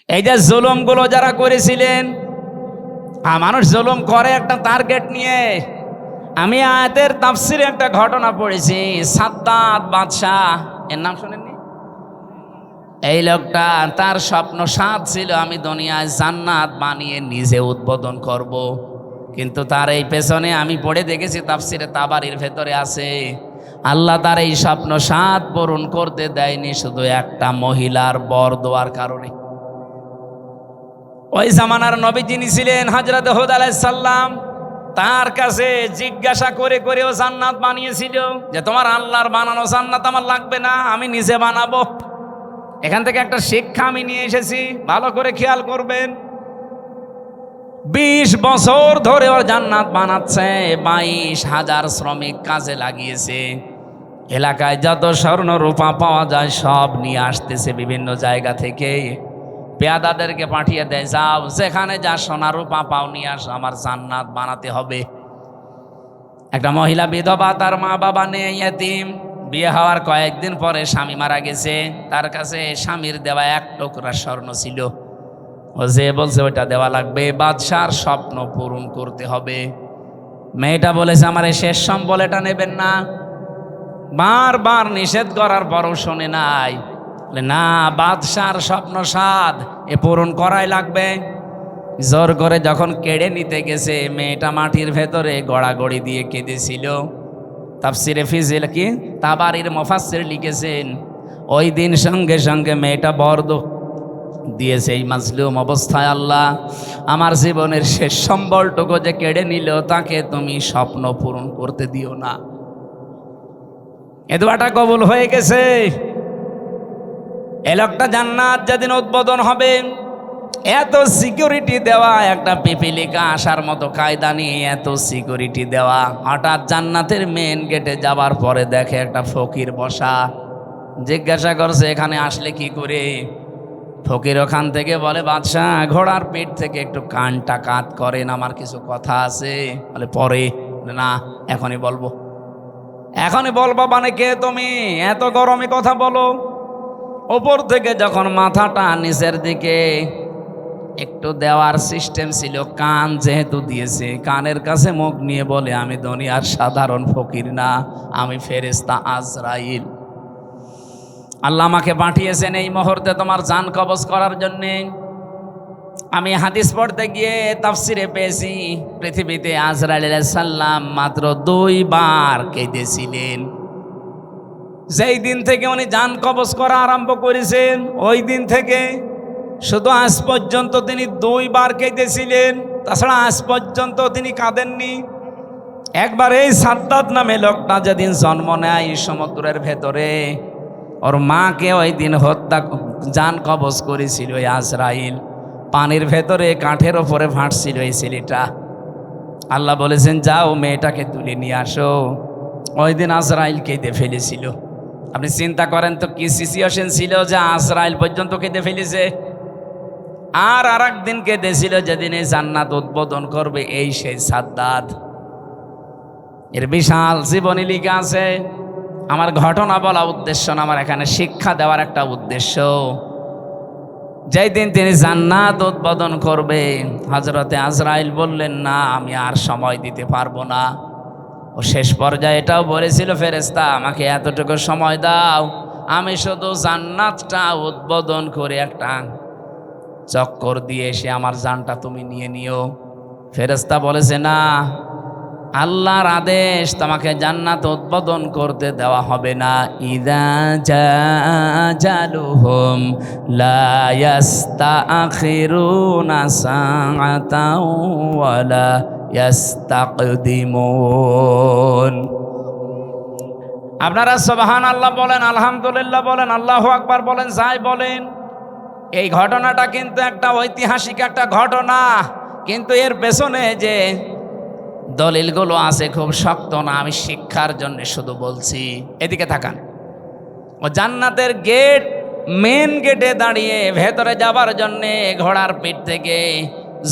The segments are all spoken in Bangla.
এই যে জুলুমগুলো যারা করেছিলেন, মানুষ জুলুম করে একটা টার্গেট নিয়ে। আমি আয়াতের তাফসিরে একটা ঘটনা পড়েছি। সাদ্দাত বাদশাহ, এর নাম শুনেননি? এই লোকটা, তার স্বপ্ন সাদ ছিল আমি দুনিয়ায় জান্নাত বানিয়ে নিজে উদ্বোধন করব। কিন্তু তার এই পেছনে আমি পড়ে দেখেছি তাফসিরে তাবারির ভেতরে আছে, আল্লাহ তার এই স্বপ্ন সাদ পূরণ করতে দেয়নি শুধু একটা মহিলার বর দেওয়ার কারণে। ওই জামানার নবী যিনি ছিলেন হযরত হুদ আলাইহিস সালাম, তার কাছে জিজ্ঞাসা করে করেও জান্নাত বানিয়েছিল যে তোমার আল্লাহর বানানো জান্নাত আমার লাগবে না, আমি নিজে বানাবো। এখান থেকে একটা শিক্ষা আমি নিয়ে এসেছি, ভালো করে খেয়াল করবেন। 20 বছর ধরে ওর জান্নাত বানাচ্ছে, 22,000 শ্রমিক কাজে লাগিয়েছে। এলাকায় যত স্বর্ণ রূপা পাওয়া যায় সব নিয়ে আসতেছে বিভিন্ন জায়গা থেকে। পেয়াদাদেরকে পাঠিয়ে দেয়, যাও যেখানে যা সোনা রূপা পাও নিয়ে আসো, আমার জান্নাত বানাতে হবে। একটা মহিলা বিধবা, তার মা বাবা নেই, ইয়েতিম। বিয়ে হওয়ার কয়েকদিন পরে স্বামী মারা গেছে। তার কাছে স্বামীর দেওয়া 1 টুকরা স্বর্ণ ছিল। ও যে বলছে ওইটা দেওয়া লাগবে, বাদশার স্বপ্ন পূরণ করতে হবে। মেয়েটা বলেছে আমার এই শেষ সম্বল, এটা নেবেন না। বারবার নিষেধ করার পরও শোনে নাই। না, বাদশার স্বপ্ন সাদ, এ পূরণ করাই লাগবে। জোর করে যখন কেড়ে নিতে গেছে, মেয়েটা মাটির ভেতরে গড়াগড়ি দিয়ে কেঁদেছিল। তাফসিরে ফিজিল কি তাবারির মুফাসসির লিখেছেন, ওই দিন সঙ্গে সঙ্গে মেয়েটা বর্দ দিয়েছে, এই মাজলুম অবস্থায় আল্লাহ আমার জীবনের শেষ সম্বলটুকু যে কেড়ে নিল, তাকে তুমি স্বপ্ন পূরণ করতে দিও না। এ দোয়াটা কবুল হয়ে গেছে। এ লোকটা জান্নাত যেদিন উদ্বোধন হবে, এত সিকিউরিটি দেওয়া, একটা পিপিলিকা আসার মতো কায়দা নিয়ে এত সিকিউরিটি দেওয়া। হঠাৎ জান্নাতের মেন গেটে যাবার পরে দেখে একটা ফকির বসা। জিজ্ঞাসা করছে এখানে আসলে কি করে? ফকির ওখান থেকে বলে, বাদশাহ ঘোড়ার পিঠ থেকে একটু কানটা কাত করেন, আমার কিছু কথা আছে। বলে পরে, না এখনই বলবো। এখনই বলবো মানে কে তুমি? এত গরমে কথা বলো। ওপর থেকে যখন মাথাটা নিচের দিকে একটু দেওয়ার সিস্টেম ছিল, কান যেহেতু দিয়েছে, কানের কাছে মুখ নিয়ে বলে, আমি দুনিয়ার সাধারণ ফকির না, আমি ফেরেশতা আজরাইল। আল্লাহ আমাকে পাঠিয়েছেন এই মুহূর্তে তোমার জান কবজ করার জন্যে। আমি হাদিস পড়তে গিয়ে তাফসিরে পেয়েছি, পৃথিবীতে আজরাইল আলাইহিস সালাম মাত্র 2 বার কেঁদেছিলেন। যেই দিন থেকে উনি জান কবজ করা আরম্ভ করেছেন, ওই দিন থেকে শুধু আজ পর্যন্ত তিনি 2 বার কেঁদেছিলেন, তাছাড়া আজ পর্যন্ত তিনি কাঁদেননি। একবার এই সাদ্দাত নামে লোকটা যেদিন জন্ম নেয় সমুদ্রের ভেতরে, ওর মাকে ওই দিন হত্যা জান কবজ করেছিল ওই আজরাইল। পানির ভেতরে কাঠের ওপরে ভাসছিল এই ছেলেটা। আল্লাহ বলেছেন যাও মেয়েটাকে তুলে নিয়ে আসো। ওই দিন আজরাইল কেঁদে ফেলেছিল। আপনি চিন্তা করেন তো কি সিচুয়েশন ছিল যে আজরাইল পর্যন্ত কেঁদে ফেলেছে। আর একদিন কেঁদেছিল যেদিন এই জান্নাত উদ্বোধন করবে, এই সেই সাদ্দাত। এর বিশাল জীবনী লিখা আছে। আমার ঘটনা বলা উদ্দেশ্য না, আমার এখানে শিক্ষা দেওয়ার একটা উদ্দেশ্য। যেই দিন তিনি জান্নাত উদ্বোধন করবে, হযরতে আজরাইল বললেন না আমি আর সময় দিতে পারবো না। ও শেষ পর্যায়ে এটাও বলেছিল, ফেরেশতা আমাকে এতটুকু সময় দাও, আমি শুধু জান্নাতটা উদ্বোধন করে একটা চক্কর দিয়ে এসে আমার জানটা তুমি নিয়ে নিও। ফেরেশতা বলেছে না, আল্লাহর আদেশ, তোমাকে জান্নাত উদ্বোধন করতে দেওয়া হবে না। ইযা জাজালুহুম লা ইস্তাখিরুনা সাআতাও ওয়ালা ইস্তাকদিমুন। আপনারা সুবহানাল্লাহ বলেন, আলহামদুলিল্লাহ বলেন, আল্লাহু আকবার বলেন, যাই বলেন। এই ঘটনাটা কিন্তু একটা ঐতিহাসিক একটা ঘটনা, কিন্তু এর পেছনে যে দলিলগুলো আছে খুব শক্ত না। আমি শিক্ষার জন্য শুধু বলছি। এদিকে তাকান। ও জান্নাতের গেট, মেন গেটে দাঁড়িয়ে ভেতরে যাবার জন্যে ঘোড়ার পিঠ থেকে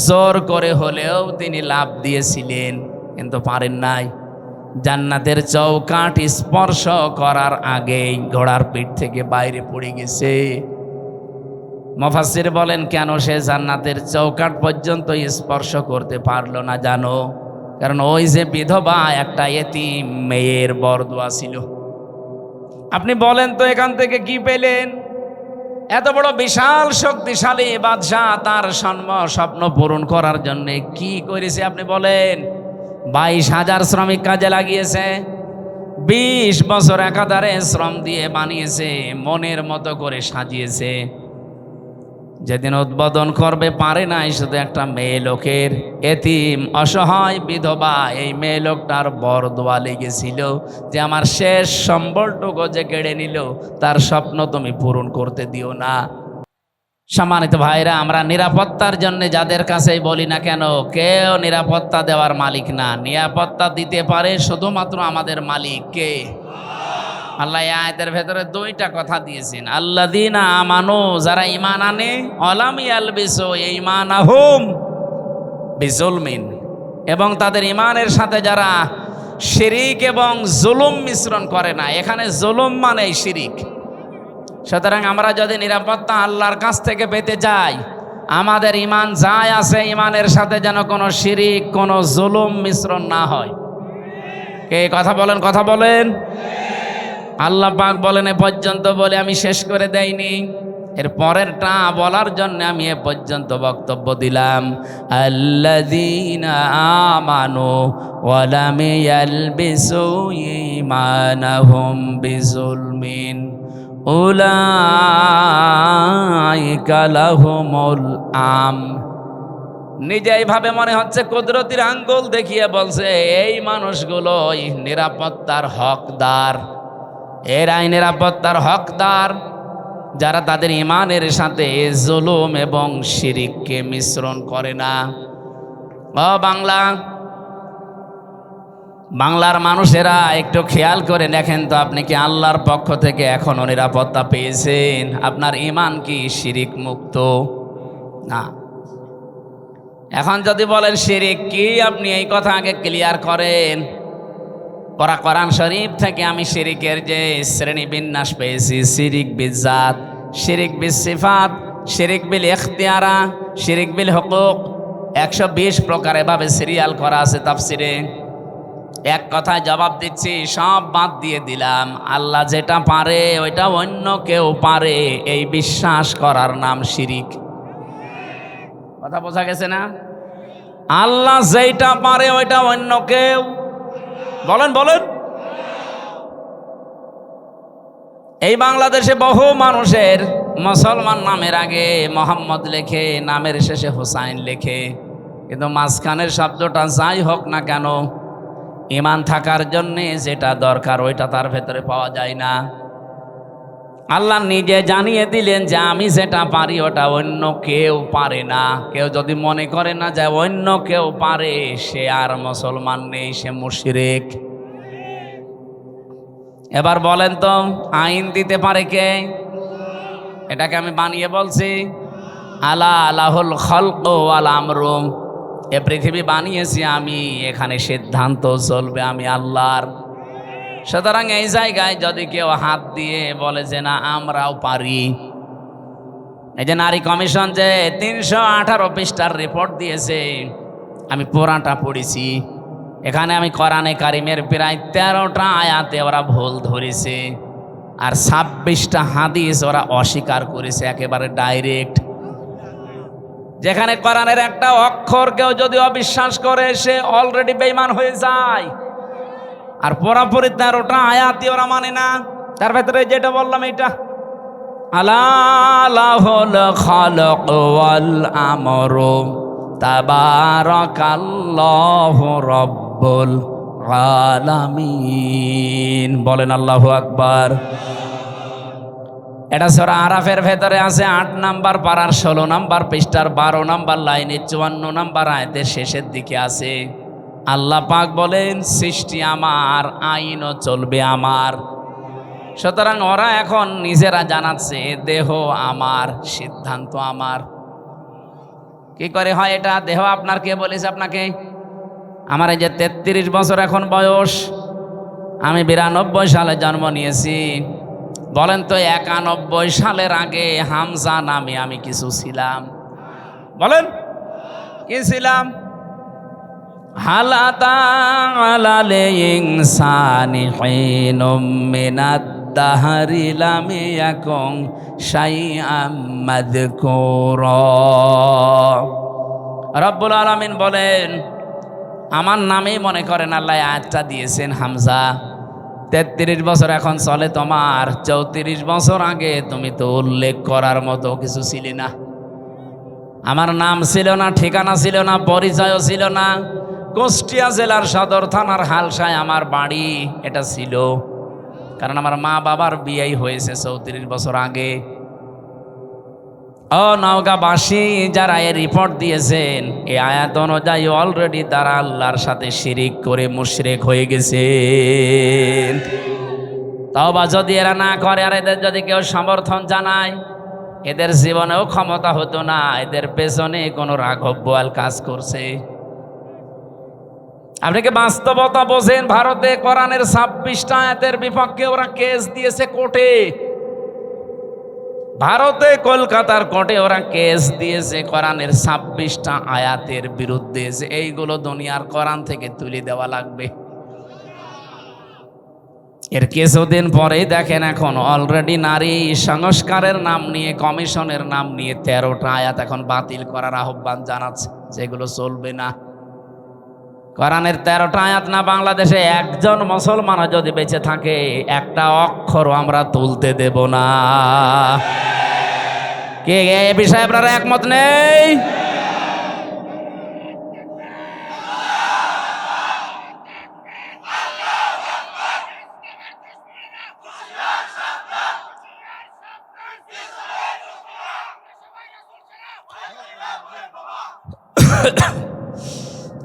জোর করে হলেও তিনি লাফ দিয়েছিলেন, কিন্তু পারেন নাই। জান্নাতের চৌকাঠ স্পর্শ করার আগেই ঘোড়ার পিঠ থেকে বাইরে পড়ে গেছে। মুফাসসির বলেন কেন সে জান্নাতের চৌকাঠ পর্যন্ত স্পর্শ করতে পারলো না জানো? কারণ ওই যে বিধবা একটা এতিম মেয়ের বরদোয়া ছিল। আপনি বলেন তো এখান থেকে কি পেলেন? এত বড় বিশাল শক্তিশালী বাদশাহ তার স্বপ্ন পূরণ করার জন্য কি করেছে আপনি বলেন? 22,000 শ্রমিক কাজে লাগিয়েছে, 20 বছর একাধারে শ্রম দিয়ে বানিয়েছে, মনের মতো করে সাজিয়েছে। যেদিন উদ্বোধন করবে পারে নাই শুধু একটা মেয়ে লোকের, এতিম অসহায় বিধবা এই মেয়ে লোকটার বরদোয়া লেগেছিল যে আমার শেষ সম্বলটুকু যে কেড়ে নিল তার স্বপ্ন তুমি পূরণ করতে দিও না। সম্মানিত ভাইরা, আমরা নিরাপত্তার জন্য যাদের কাছেই বলি না কেন, কেউ নিরাপত্তা দেওয়ার মালিক না। নিরাপত্তা দিতে পারে শুধুমাত্র আমাদের মালিক কে? আল্লাহ আয়াতের ভেতরে দুইটা কথা দিয়েছেন, আল্লাযীনা আমানু, যারা ঈমান আনে, অলাম ইয়ালবিসু ঈমানাহুম বিজুলমিন, এবং তাদের ঈমানের সাথে যারা শিরিক এবং জুলুম মিশ্রণ করে না। এখানে জুলুম মানেই শিরিক। সুতরাং আমরা যদি নিরাপত্তা আল্লাহর কাছ থেকে পেতে চাই, আমাদের ঈমান যাই আছে ঈমানের সাথে যেন কোনো শিরিক, কোনো জুলুম মিশ্রণ না হয়। কে কথা বলেন, কথা বলেন? আল্লাহ পাক বলেন এ পর্যন্ত বলে আমি শেষ করে দেইনি, এর পরেরটা বলার জন্য আমি এ পর্যন্ত বক্তব্য দিলাম। আল্লাযীনা আমানু ওয়া লাম ইয়ালবিসু ঈমানাহুম বিজুলমিন উলাইকা লাহুমুল আমন। নিজে এইভাবে মনে হচ্ছে কুদরতির আঙ্গুল দেখিয়ে বলছে এই মানুষগুলোই নিরাপত্তার হকদার। এরাই নিরাপত্তার হকদার যারা তাদের ঈমানের সাথে জুলুম এবং শিরিককে মিশ্রণ করে না। ও বাংলার মানুষেরা একটু খেয়াল করে দেখেন তো, আপনি কি আল্লাহর পক্ষ থেকে এখনো নিরাপত্তা পেয়েছেন? আপনার ঈমান কি শিরিক মুক্ত? না। এখন যদি বলেন শিরিক কি, আপনি এই কথা আগে ক্লিয়ার করেন। কোরআন শরীফ থেকে আমি শিরিকের যে শ্রেণী বিন্যাস পেয়েছি, শিরিক বিল জাত, শিরিক বিল সিফাত, শিরিক বিল ইখতিয়ারা, শিরিক বিল হুকুক, 120 প্রকার এভাবে সিরিয়াল করা আছে তাফসিরে। এক কথায় জবাব দিচ্ছি, সব বাদ দিয়ে দিলাম। আল্লাহ যেটা পারে ওইটা অন্য কেউ পারে, এই বিশ্বাস করার নাম শিরিক। কথা বোঝা গেছে না? আল্লাহ যেটা পারে ওইটা অন্য কেউ, বলেন বলেন। এই বাংলাদেশে বহু মানুষের মুসলমান নামের আগে মোহাম্মদ লেখে, নামের শেষে হুসাইন লেখে, কিন্তু মাঝখানের শব্দটা যাই হোক না কেন, ঈমান থাকার জন্যে যেটা দরকার ওইটা তার ভেতরে পাওয়া যায় না। আল্লাহ নিজে জানিয়ে দিলেন যে আমি যেটা পারি ওটা অন্য কেউ পারে না। কেউ যদি মনে করে না যে অন্য কেউ পারে, সে আর মুসলমান নেই, সে মুশরিক। এবার বলেন তো, আইন দিতে পারে কে? এটাকে আমি বানিয়ে বলছি, আলা লাহুল খালকু ওয়াল আমরু। এ পৃথিবী বানিয়েছি আমি, এখানে সিদ্ধান্ত চলবে আমি আল্লাহর। সুতরাং এই জায়গায় যদি কেউ হাত দিয়ে বলে যে না আমরাও পারি, এই যে নারী কমিশন যে 318 পৃষ্ঠার রিপোর্ট দিয়েছে, আমি পুরাটা পড়েছি। এখানে আমি কোরআনে কারিমের প্রায় 13টা আয়াতে ওরা ভুল ধরেছে, আর 26টা হাদিস ওরা অস্বীকার করেছে একেবারে ডাইরেক্ট। যেখানে কোরআনের একটা অক্ষর কেউ যদি অবিশ্বাস করে, সে অলরেডি বেঈমান হয়ে যায়। আর পুরাপুরি 13টা আয়াতই ওরা মানে না। তার ভেতরে যেটা বললাম এটা, আলা লাহুল খালাকু ওয়াল আমরু তাবারাকাল্লাহু রাব্বুল আলামিন। বলেন আল্লাহু আকবার। এটা সূরা আরাফের ভেতরে আছে 8 নাম্বার পারার 16 নাম্বার পৃষ্ঠার 12 নাম্বার লাইনে 54 নাম্বার আয়াতের শেষের দিকে আছে। আল্লাহ পাক বলেন সৃষ্টি আমার, আইনও চলবে আমার। সুতরাং ওরা এখন নিজেরা জানাচ্ছে দেহ আমার, সিদ্ধান্ত আমার। কি করে হয় এটা? দেহ আপনার কে বলেছে আপনাকে? আমার এই যে 33 বছর এখন বয়স, আমি 92 সালে জন্ম নিয়েছি। বলেন তো 91 সালের আগে হামজা নামে আমি কিছু ছিলাম? বলেন কি ছিলাম? হালাতা আলালে ইনসানি হিনুম মিনাদ দাহরি লাম ইয়াকুন শাইআম মাযকুরা। রব্বুল আলামিন বলেন, আমার নামেই মনে করেন আল্লাহ আয়াতটা দিয়েছেন হামজা। 33 বছর এখন চলে তোমার, 34 বছর আগে তুমি তো উল্লেখ করার মতো কিছু ছিলে না। আমার নাম ছিল না, ঠিকানা ছিল না, পরিচয়ও ছিল না। কুষ্টিয়া জেলার সদর থানার হালসায় আমার বাড়ি, এটা ছিল কারণ আমার মা বাবার বিয়েই হয়েছে 34 বছর আগে। ও নওগাঁবাসী যারা এই রিপোর্ট দিয়েছেন, এই আয়াত অনুযায়ী অলরেডি তারা আল্লাহর সাথে শিরিক করে মুশরিক হয়ে গেছে। তওবা যদি এরা না করে আর এদের যদি কেউ সমর্থন জানায়, এদের জীবনেও ক্ষমতা হতো না। এদের পেছনে কোনো রাঘব বোয়াল কাজ করছে। আপনি কি বাস্তবতা বোঝেন? ভারতে কোরআনের 26টা আয়াতের বিপক্ষে ওরা কেস দিয়েছে কোর্টে। ভারতে কলকাতার কোর্টে ওরা কেস দিয়েছে কোরআনের 26টা আয়াতের বিরুদ্ধে, যে এইগুলো দুনিয়ার কোরআন থেকে তুলে দেওয়া লাগবে। এর কিছুদিন পরেই দেখেন এখন অলরেডি নারী সংস্কারের নাম নিয়ে, কমিশনের নাম নিয়ে 13টা আয়াত এখন বাতিল করার আহ্বান জানাচ্ছে, যেগুলো চলবে না। কোরআনের 13টা আয়াত না বাংলাদেশে একজন মুসলমানও যদি বেঁচে থাকে, একটা অক্ষরও আমরা তুলতে দেব না। কে এ বিষয়ে আপনারা একমত নেই?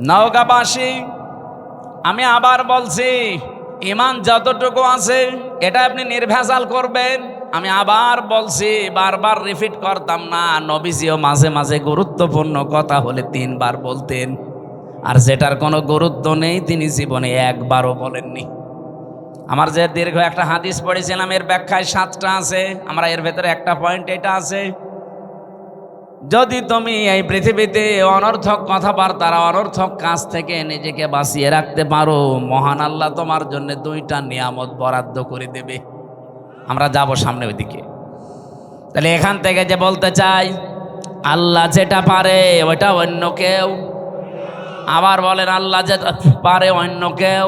নওগাঁবাসী, আমি আবার বলছি, ঈমান যতটুকু আছে এটা আপনি নির্ভেজাল করবেন। আমি আবার বলছি, বারবার রিপিট করতাম না। নবীজিও মাঝে মাঝে গুরুত্বপূর্ণ কথা হলে 3 বার বলতেন, আর যেটার কোনো গুরুত্ব নেই তিনি জীবনে একবারও বলেননি। আমার যে দীর্ঘ একটা হাদিস পড়েছিলাম, এর ব্যাখ্যায় 7টা আছে, আমরা এর ভেতরে একটা পয়েন্ট এটা আছে, যদি তুমি এই পৃথিবীতে অনর্থক কথাবার্তার, অনর্থক কাজ থেকে নিজেকে বাঁচিয়ে রাখতে পারো, মহান আল্লাহ তোমার জন্য 2টা নিয়ামত বরাদ্দ করে দেবে। আমরা যাব সামনে ওইদিকে। তাহলে এখান থেকে যে বলতে চাই, আল্লাহ যেটা পারে ওইটা অন্য কেউ। আবার বলেন, আল্লাহ যেটা পারে অন্য কেউ।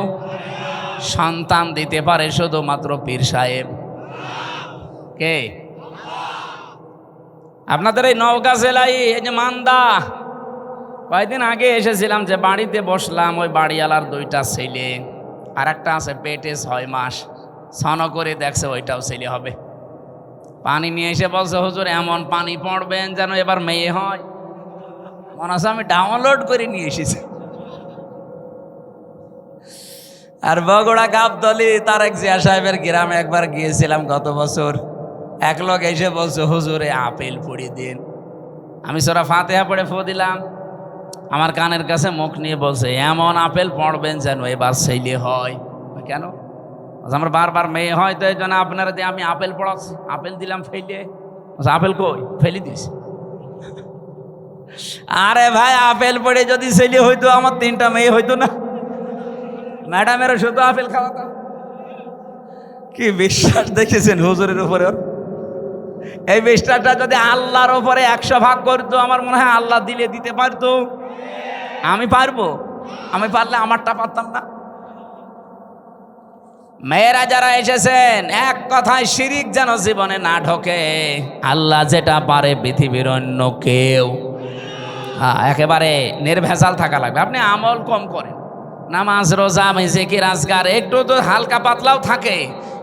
সন্তান দিতে পারে শুধুমাত্র পীর সাহেব। কে? আপনাদের এই নওগাঁ জেলায় এই যে মান্দা, কয়েকদিন আগে এসেছিলাম, যে বাড়িতে বসলাম, ওই বাড়িওয়ালার 2টা ছেলে, আর একটা আছে পেটে 6 মাস, ছন করে দেখছে ওইটাও ছেলে হবে। পানি নিয়ে এসে বলছে, হুজুর এমন পানি পড়বেন যেন এবার মেয়ে হয়। মনে হচ্ছে আমি ডাউনলোড করে নিয়ে এসেছি। আর বগুড়া গাবতলী তারেক জিয়া সাহেবের গ্রামে একবার গিয়েছিলাম গত বছর। এক লোক এসে বলছে, হুজুরে আপেল পড়িয়ে দিন। আমি সূরা ফাতিহা পড়ে ফু দিলাম। আমার কানের কাছে মুখ নিয়ে বলছে, এমন আপেল পড়বেন যেন এবার ছেলে হয়। কেন? আমার বারবার মেয়ে হয়, তো এই জন্য আপনারা দিয়ে আমি আপেল পড়াচ্ছি। আপেল দিলাম ফেলে। আপেল কই? ফেলে দিস। আরে ভাই, আপেল পড়ে যদি ছেলে হইতো আমার 3টা মেয়ে হইতো না? ম্যাডামেরও শুধু আপেল খাওয়াতো। কি বিশ্বাস দেখেছেন হুজুরের উপরে? এই বিশ্বাসটা যদি আল্লাহর উপরে 100 ভাগ করতো, আমার মনে হয় আল্লাহ দিলে দিতে পারতো। আমি পারবো? আমি পারলে আমারটা পারতাম না? মেয়েরা যারা এসেছেন, এক কথায় শিরিক যেন জীবনে না ঢোকে। আল্লাহ যেটা পারে পৃথিবীর অন্য কেউ। একেবারে নির্ভেজাল থাকা লাগবে। আপনি আমল কম করেন, নামাজ রোজা জিকির আজকার একটু তো হালকা পাতলাও থাকে,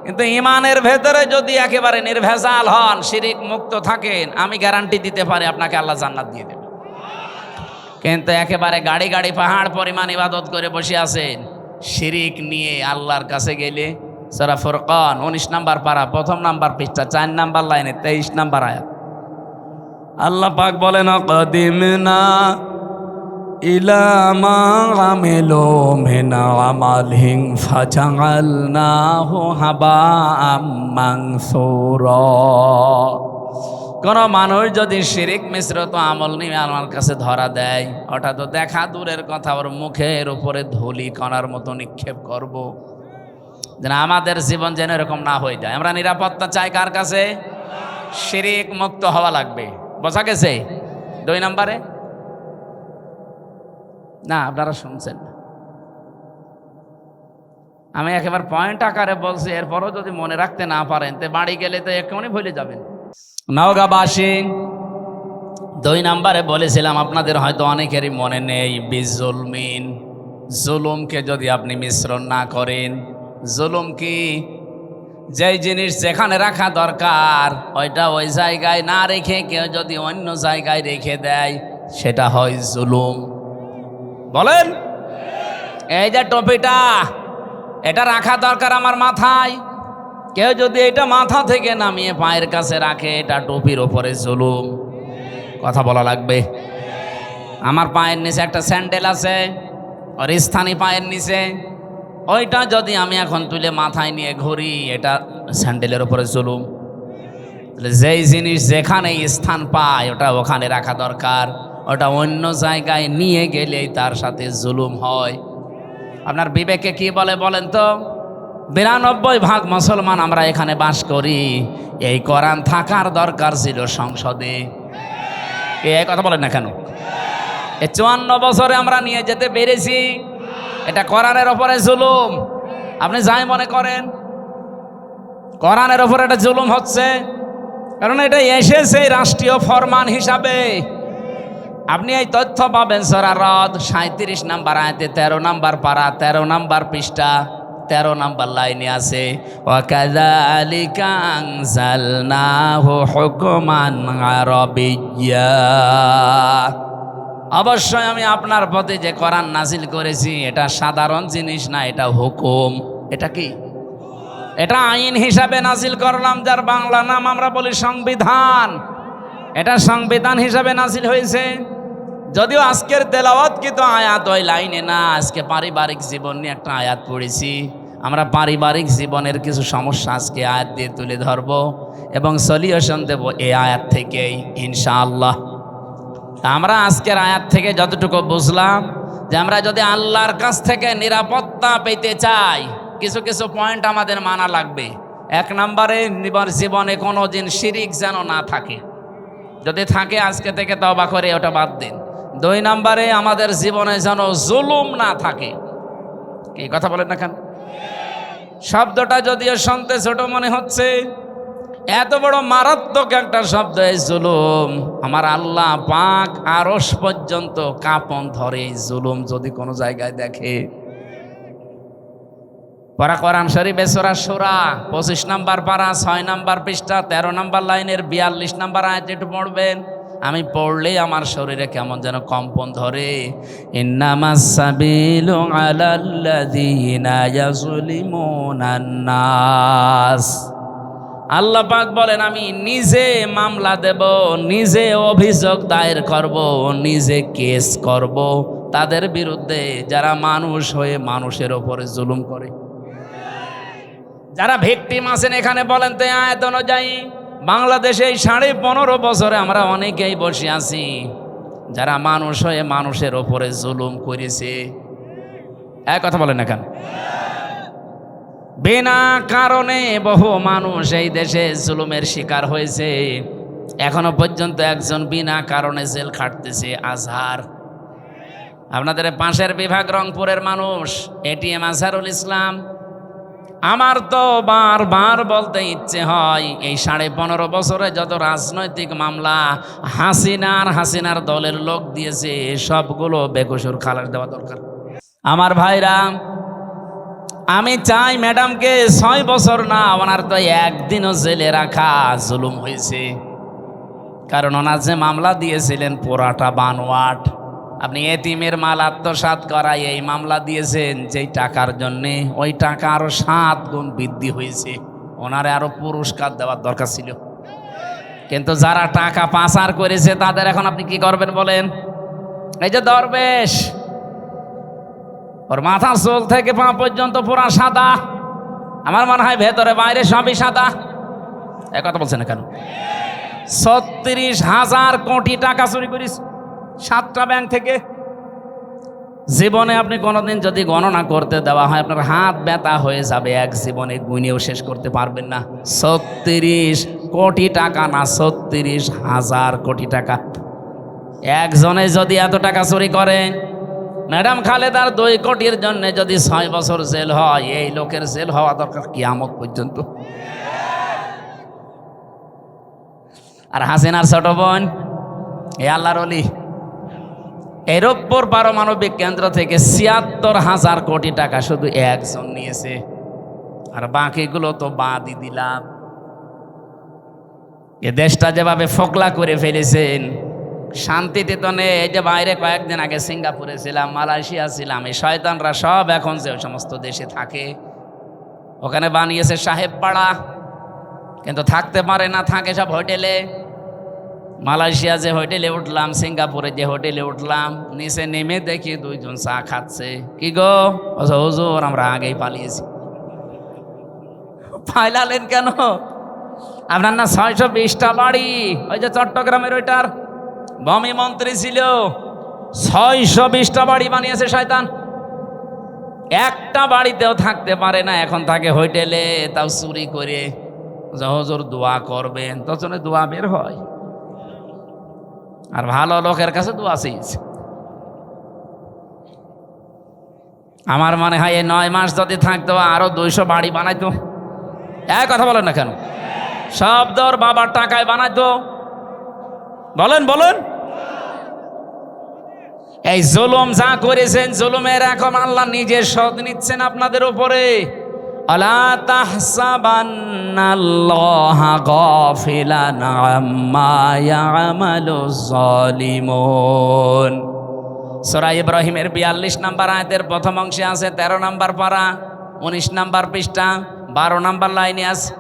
কিন্তু ইমানের ভেতরে যদি একেবারে নির্ভেজাল হন, শিরিক মুক্ত থাকেন, আমি গ্যারান্টি দিতে পারি আপনাকে আল্লাহ জান্নাত দিয়ে দেবে। কিন্তু একেবারে গাড়ি গাড়ি পাহাড় পরিমাণ ইবাদত করে বসে আছেন, শিরিক নিয়ে আল্লাহর কাছে গেলে, সূরা ফুরকান 19 নম্বর পারা 1ম নাম্বার পৃষ্ঠা 4 নম্বর লাইনে 23 নম্বর আয়াত, আল্লাহ পাক বলেন, কাদিমনা ইলা মা আমিলু মিন আমালিন ফাজাআলনাহু হাবাআম মানসুরা। কোন মানুষ যদি শিরিক মিশ্রিত আমল নিয়ে আমার কাছে ধরা দেয়, ওটা তো দেখা দূরের কথা, ওর মুখের উপরে ধুলি কণার মতো নিক্ষেপ করব, যেন আমাদের জীবন যেন এরকম না হয়ে যায়। আমরা নিরাপত্তা চাই কার কাছে? শিরিক মুক্ত হওয়া লাগবে। বোঝা গেছে? 2 নম্বরে না, আপনারা শুনছেন না, আমি একেবারে পয়েন্ট আকারে বলছি, এরপরও যদি মনে রাখতে না পারেন তো বাড়ি গেলে তো এক্ষুনি ভুলে যাবেন। নওগাঁবাসী 2 নম্বরে বলেছিলাম, আপনাদের হয়তো অনেকেরই মনে নেই, বিজুলমিন, জুলুমকে যদি আপনি মিশ্রণ না করেন। জুলুম কি? যেই জিনিস যেখানে রাখা দরকার ওইটা ওই জায়গায় না রেখে কেউ যদি অন্য জায়গায় রেখে দেয়, সেটা হয় জুলুম। বলেন, এই যে টপিটা, এটা রাখা দরকার আমার মাথায়, কেউ যদি এটা মাথা থেকে নামিয়ে পায়ের কাছে রাখে, এটা টুপির ওপরে জুলুম। কথা বলা লাগবে। আমার পায়ের নিচে একটা স্যান্ডেল আছে, ওর স্থানী পায়ের নিচে, ওইটা যদি আমি এখন তুলে মাথায় নিয়ে ঘুরি, এটা স্যান্ডেলের ওপরে জুলুম। যেই জিনিস যেখানে স্থান পায় ওটা ওখানে রাখা দরকার, ওটা অন্য জায়গায় নিয়ে গেলেই তার সাথে জুলুম হয়। আপনার বিবেকে কি বলে বলেন তো? 92% মুসলমান আমরা এখানে বাস করি, এই কোরআন থাকার দরকার ছিল সংসদে। এই কথা বলেন না কেন? এই 54 বছরে আমরা নিয়ে যেতে পেরেছি, এটা কোরআনের ওপরে জুলুম। আপনি যাই মনে করেন, কোরআনের ওপরে এটা জুলুম হচ্ছে, কারণ এটা এসেছে রাষ্ট্রীয় ফরমান হিসাবে। আপনি এই তথ্য পাবেন সূরা রদ 37 নম্বর আয়াতে 13 নম্বর পারা 13 নম্বর পৃষ্ঠা 13 নম্বর লাইনে আছে, ওয়া কাযালিকা আনজালনাহু হুকমান আরাবিয়্যা। অবশ্যই আমি আপনার পথে যে কোরআন নাজিল করেছি এটা সাধারণ জিনিস না, এটা হুকুম। এটা কি? এটা আইন হিসাবে নাজিল করলাম, যার বাংলা নাম আমরা বলি সংবিধান। এটা সংবিধান হিসাবে নাজিল হয়েছে। যদিও আজকের তেলাওয়াত কিন্তু আয়াত ওই লাইনে না, আজকে পারিবারিক জীবন নিয়ে একটা আয়াত পড়েছি। আমরা পারিবারিক জীবনের কিছু সমস্যা আজকে আয়াত দিয়ে তুলে ধরব এবং সলিউশন দেব এই আয়াত থেকেই ইনশাআল্লাহ। আমরা আজকের আয়াত থেকে যতটুকু বুঝলাম যে আমরা যদি আল্লাহর কাছ থেকে নিরাপত্তা পেতে চাই, কিছু কিছু পয়েন্ট আমাদের মানা লাগবে। 1 নম্বরে, জীবনে কোনো দিন শিরিক যেন না থাকে, যদি থাকে আজকে থেকে তওবা করে ওটা বাদ দিন। 2 নম্বরে, আমাদের জীবনে যেন জুলুম না থাকে। এই কথা বলেন না কেন? শব্দটা যদিও শুনতে ছোট মনে হচ্ছে, এত বড় মারাত্মক একটা শব্দ এই জুলুম। আমার আল্লাহ পাক আরশ পর্যন্ত কাঁপন ধরে এই জুলুম যদি কোনো জায়গায় দেখে। পারা কোরআন শরীফে সূরা শূরা 25 নম্বর পারা 6 নম্বর পৃষ্ঠা 13 নম্বর লাইনের 42 নম্বর আয়াত একটু পড়বেন। আমি পড়লেই আমার শরীরে কেমন যেন কম্পন ধরে। ইন্নামাস সাবিলু আলাল্লাযীনা ইয়াযলিমুনান নাস। আল্লাহ পাক বলেন, আমি নিজে মামলা দেব, নিজে অভিযোগ দায়ের করব, নিজে কেস করব তাদের বিরুদ্ধে যারা মানুষ হয়ে মানুষের ওপরে জুলুম করে। যারা ভিকটিম আছেন এখানে বলেন তো আয়াত অনুযায়ী বাংলাদেশে এই 15.5 বছরে আমরা অনেকেই বসে আছি যারা মানুষ হয়ে মানুষের ওপরে জুলুম করেছে। এক কথা বলেন না কেন? বিনা কারণে বহু মানুষ এই দেশে জুলুমের শিকার হয়েছে। এখনো পর্যন্ত একজন বিনা কারণে জেল খাটতেছে, আজহার। আপনাদের পাশের বিভাগ রংপুরের মানুষ এটিএম আজহারুল ইসলাম। আমার তো বারবার বলতে ইচ্ছে হয়, এই 15.5 বছরে যত রাজনৈতিক মামলা হাসিনার দলের লোক দিয়েছে সবগুলো বেকসুর খালাস দেওয়া দরকার। আমার ভাইরা, আমি চাই ম্যাডামকে 6 বছর না, ওনার তো একদিনও জেলে রাখা জুলুম হয়েছে। কারণ ওনার যে মামলা দিয়েছিলেন পুরাটা বানোয়াট। আপনি এতিমের মাল আত্মসাৎ করায় এই মামলা দিয়েছেন যেই টাকার জন্যে, ওই টাকা আরো 7 গুণ বৃদ্ধি হয়েছে। ওনারে আরো পুরস্কার দেওয়ার দরকার ছিল। কিন্তু যারা টাকা পাচার করেছে তাদের এখন আপনি কি করবেন বলেন? এই যে দরবেশ, ওর মাথার চুল থেকে পা পর্যন্ত পুরা সাদা, আমার মনে হয় ভেতরে বাইরে সবই সাদা। এ কথা বলছে না কেন? 36,000 কোটি টাকা চুরি করিস 7টা ব্যাংক থেকে। জীবনে আপনি কোনোদিন যদি গণনা করতে দেওয়া হয় আপনার হাত ব্যথা হয়ে যাবে, এক জীবনে গুনেও শেষ করতে পারবেন না। 36 কোটি টাকা না, 36,000 কোটি টাকা। একজনে যদি এত টাকা চুরি করে, ম্যাডাম খালেদার 2 কোটির জন্য যদি 6 বছর জেল হয়, এই লোকের জেল হওয়া দরকার কিয়ামত পর্যন্ত। আর হাসিনার ছোট বোন এ আল্লাহর ওলি, এই রূপপুর পারমাণবিক কেন্দ্র থেকে 76,000 কোটি টাকা শুধু একজন নিয়েছে, আর বাকিগুলো তো বাদই দিলাম। এ দেশটা যেভাবে ফোকলা করে ফেলেছেন, শান্তিতে তো নেই। এই যে বাইরে কয়েকদিন আগে সিঙ্গাপুরে ছিলাম, মালয়েশিয়া ছিলাম, এই শয়তানরা সব এখন যে সমস্ত দেশে থাকে ওখানে বানিয়েছে সাহেব পাড়া, কিন্তু থাকতে পারে না, থাকে সব হোটেলে। মালয়েশিয়া যে হোটেলে উঠলাম, সিঙ্গাপুরে যে হোটেলে উঠলাম, নিচে নেমে দেখি 2 জন চা খাচ্ছে। কি গো? হুজুর আমরা আগেই পালিয়েছি। পালালেন কেন? আপনার না 620টা বাড়ি, ওই যে চট্টগ্রামের ওইটার ভূমি মন্ত্রী ছিল, 620টা বাড়ি বানিয়েছে শয়তান। একটা বাড়িতেও থাকতে পারে না, এখন থাকে হোটেলে, তাও চুরি করে। হুজুর দোয়া করবেন, তখন দোয়া বের হয়। আর ভালো লোকের কাছে দোয়া চেয়েছে। আমার মনে হয় এই 9 মাস যদি থাকতো আরো 200 বাড়ি বানাইতো। এক কথা বলেন না কেন? সব দর বাবার টাকায় বানাইতো। বলেন বলেন। এই জুলুম যা করেছেন, জুলুমের এখন আল্লাহ নিজে শোধ নিচ্ছেন আপনাদের উপরে। আলা তাহসাবান্নাল্লাহা গাফিলান আম্মা ইয়ামালুজ জালিমুন। সূরা ইব্রাহিমের 42 নম্বর আয়াতের প্রথম অংশে আছে 13 নম্বর পারা 19 নম্বর পৃষ্ঠা 12 নম্বর লাইনে আছে।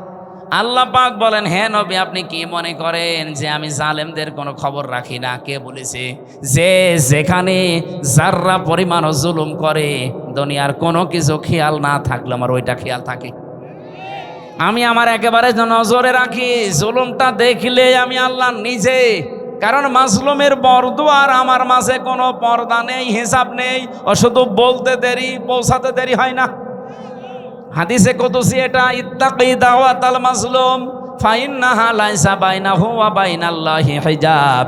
আল্লাহ পাক বলেন, হে নবী আপনি কি মনে করেন যে আমি জালেমদের কোনো খবর রাখি না? কে বলেছে? যে যেখানে যাররা পরিমাণ জুলুম করে দুনিয়ার কোনো কিছু খেয়াল না থাকলে আমার ওইটা খেয়াল থাকে। আমি আমার একেবারে নজরে রাখি, জুলুমটা দেখলে আমি আল্লাহ নিজে। কারণ মাজলুমের বরদুয়ার আমার মাঝে কোনো পর্দা নেই, হিসাব নেই, ও শুধু বলতে দেরি, পৌঁছাতে দেরি হয় না। হাদিসে কুদসি এটা, ইত্তাকি দাওয়াতাল মাজলুম ফাইন্নাহা লাইসা বাইনাহু ওয়া বাইনাল্লাহি হিজাব।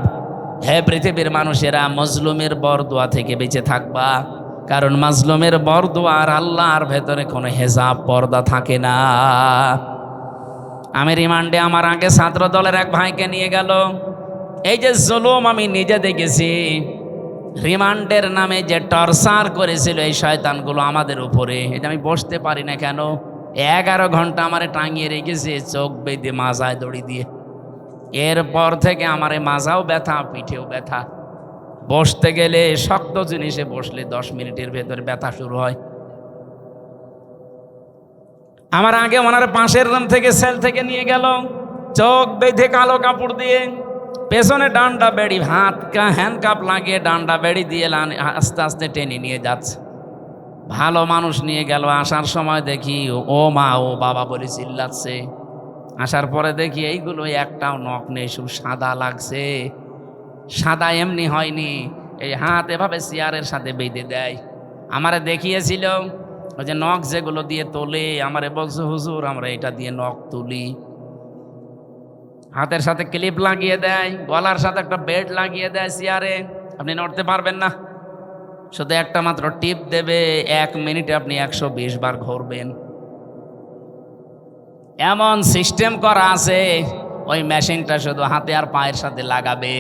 হে পৃথিবীর মানুষেরা, মজলুমের বরদুয়া থেকে বেঁচে থাকবা, কারণ মাজলুমের বরদুয়া আর আল্লাহর ভেতরে কোনো হিজাব পর্দা থাকে না। আমি রিমান্ডে আমার আগে ছাত্র দলের এক ভাইকে নিয়ে গেল। এই যে জুলুম আমি নিজে দেখেছি, রিমান্ডের নামে যে টর্চার করেছিল এই শয়তানগুলো আমাদের উপরে, এটা আমি বসতে পারি না কেন? 11 ঘন্টা আমারে টাঙিয়ে রেখেছে চোখ বেঁধে মাজায় দড়ি দিয়ে। এরপর থেকে আমারে মাজাও ব্যথা, পিঠেও ব্যথা। বসতে গেলে শক্ত জিনিসে বসলে 10 মিনিটের ভেতরে ব্যথা শুরু হয়। আমার আগে ওনার পাশের রুম থেকে সেল থেকে নিয়ে গেল, চোখ বেঁধে কালো কাপড় দিয়ে, পেছনে ডান্ডা বেড়ি, হ্যান্ডকাপ লাগিয়ে ডান্ডা বেড়ি দিয়ে আস্তে আস্তে টেনে নিয়ে যাচ্ছে। ভালো মানুষ নিয়ে গেল, আসার সময় দেখি ও মা ও বাবা বলে চিল্লাচ্ছে। আসার পরে দেখি এইগুলো একটাও নখ নেই, শুধু সাদা লাগছে। সাদা এমনি হয়নি, এই হাত এভাবে চেয়ারের সাথে বেঁধে দেয়। আমারে দেখিয়েছিল ওই যে নখ যেগুলো দিয়ে তোলে, আমারে বলছে হুজুর আমরা এটা দিয়ে নখ তুলি। হাতের সাথে ক্লিপ লাগিয়ে দেয়, গলার সাথে একটা বেড লাগিয়ে দেয় চেয়ারে, আপনি নড়তে পারবেন না। শুধু একটা মাত্র টিপ দেবে, 1 মিনিটে আপনি 120 বার ঘুরবেন। এমন সিস্টেম করা আছে, ওই মেশিনটা শুধু হাতে আর পায়ের সাথে লাগাবে।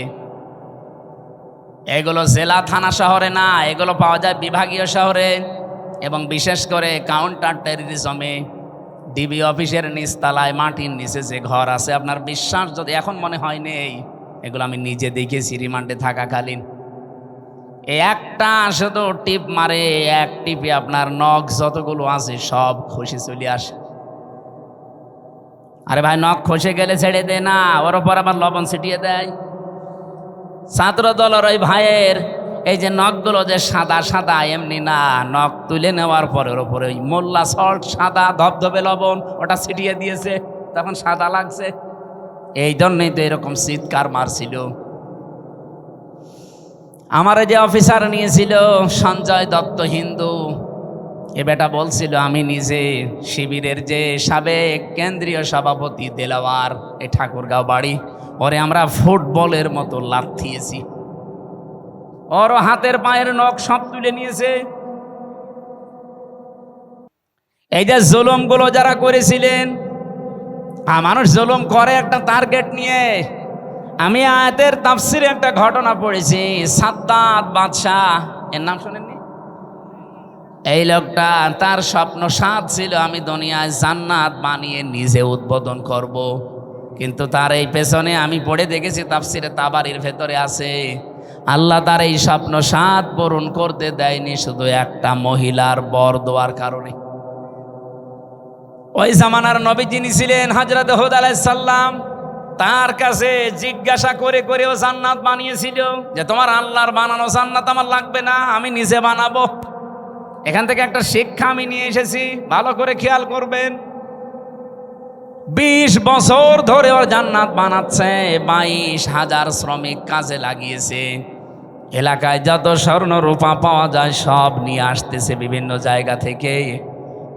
এগুলো জেলা থানা শহরে না, এগুলো পাওয়া যায় বিভাগীয় শহরে, এবং বিশেষ করে কাউন্টার টেররিজমে ডিবি অফিসের নিচতলায় মাটির নিচে যে ঘর আছে, আপনার বিশ্বাস যদি এখন মনে হয় নেই, এগুলো আমি নিজে দেখেছি রিমান্ডে থাকাকালীন। এই একটা শুধু টিপ মারে, এক টিপে আপনার নখ যতগুলো আছে সব খসে চলে আসে। আরে ভাই, নখ খসে গেলে ছেড়ে দে না, ওর ওপর আবার লবণ ছিটিয়ে দেয়। ছাত্র দলের ওই ভাইয়ের এই যে নখগুলো যে সাদা সাদা এমনি না, নখ তুলে নেওয়ার পরে ওর উপরে ওই মোল্লা সল্ট সাদা ধবধবে লবণ ওটা ছিটিয়ে দিয়েছে, তখন সাদা লাগছে। এই জন্যই তো এরকম চিৎকার মারছিল। আমার যে অফিসার নিয়েছিল সঞ্জয় দত্ত হিন্দু, এ বেটা বলছিল আমি নিজে শিবিরের যে সাবেক কেন্দ্রীয় সভাপতি দেলাওয়ার, এই ঠাকুরগাঁও বাড়ি, ওরে আমরা ফুটবলের মতো লাথিয়েছি, ওর হাতের পায়ের নখ সব তুলে নিয়েছে। এই যে জুলুমগুলো যারা করেছিলেন, মানুষ জুলুম করে একটা টার্গেট নিয়ে। আমি আয়াতের তাফসিরে একটা ঘটনা পড়েছি, সাদ্দাত বাদশাহ, এর নাম শুনেননি? এই লোকটা, তার স্বপ্ন সাদ ছিল আমি দুনিয়ায় জান্নাত বানিয়ে নিজে উদ্বোধন করব। কিন্তু তার এই পেছনে আমি পড়ে দেখেছি তাফসিরে তাবারির ভেতরে আছে, আল্লাহ তার এই স্বপ্ন সাদ পূরণ করতে দেয়নি শুধু একটা মহিলার বর দেওয়ার কারণে। ওই জামানার নবী যিনি ছিলেন হযরত হুদ আলাইহিস সালাম, তার কাছে জিজ্ঞাসা করে করে ও জান্নাত বানিয়েছিল যে তোমার আল্লাহর বানানো জান্নাত আমার লাগবে না, আমি নিজে বানাবো। এখান থেকে একটা শিক্ষা আমি নিয়ে এসেছি, ভালো করে খেয়াল করবেন। 20 বছর ধরে ওর জান্নাত বানাচ্ছে, 22,000 শ্রমিক কাজে লাগিয়েছে, এলাকায় যত স্বর্ণ রূপা পাওয়া যায় সব নিয়ে আসতেছে বিভিন্ন জায়গা থেকে,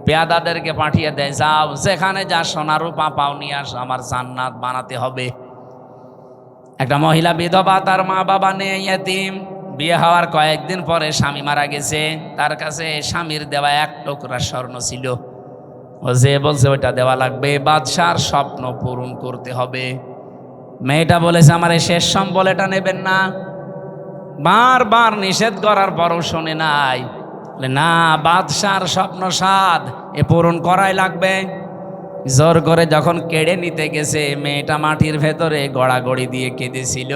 পেয়াদাদেরকে পাঠিয়ে দেয়, যাও যেখানে যা সোনা রূপা পাও নিয়ে আস, আমার জান্নাত বানাতে হবে। একটা মহিলা বিধবা, তার মা বাবা নেই, ইয়েতিম, বিয়ে হওয়ার কয়েকদিন পরে স্বামী মারা গেছে, তার কাছে স্বামীর দেওয়া 1 টুকরা স্বর্ণ ছিল, ও যে বলছে ওইটা দেওয়া লাগবে, বাদশার স্বপ্ন পূরণ করতে হবে। মেয়েটা বলেছে আমার এই শেষ সম্বল এটা নেবেন না, বারবার নিষেধ করার পরও শোনে নাই, না বাদশার স্বপ্ন সাদ এ পূরণ করাই লাগবে। জোর করে যখন কেড়ে নিতে গেছে, মেয়েটা মাটির ভেতরে গড়াগড়ি দিয়ে কেঁদেছিল।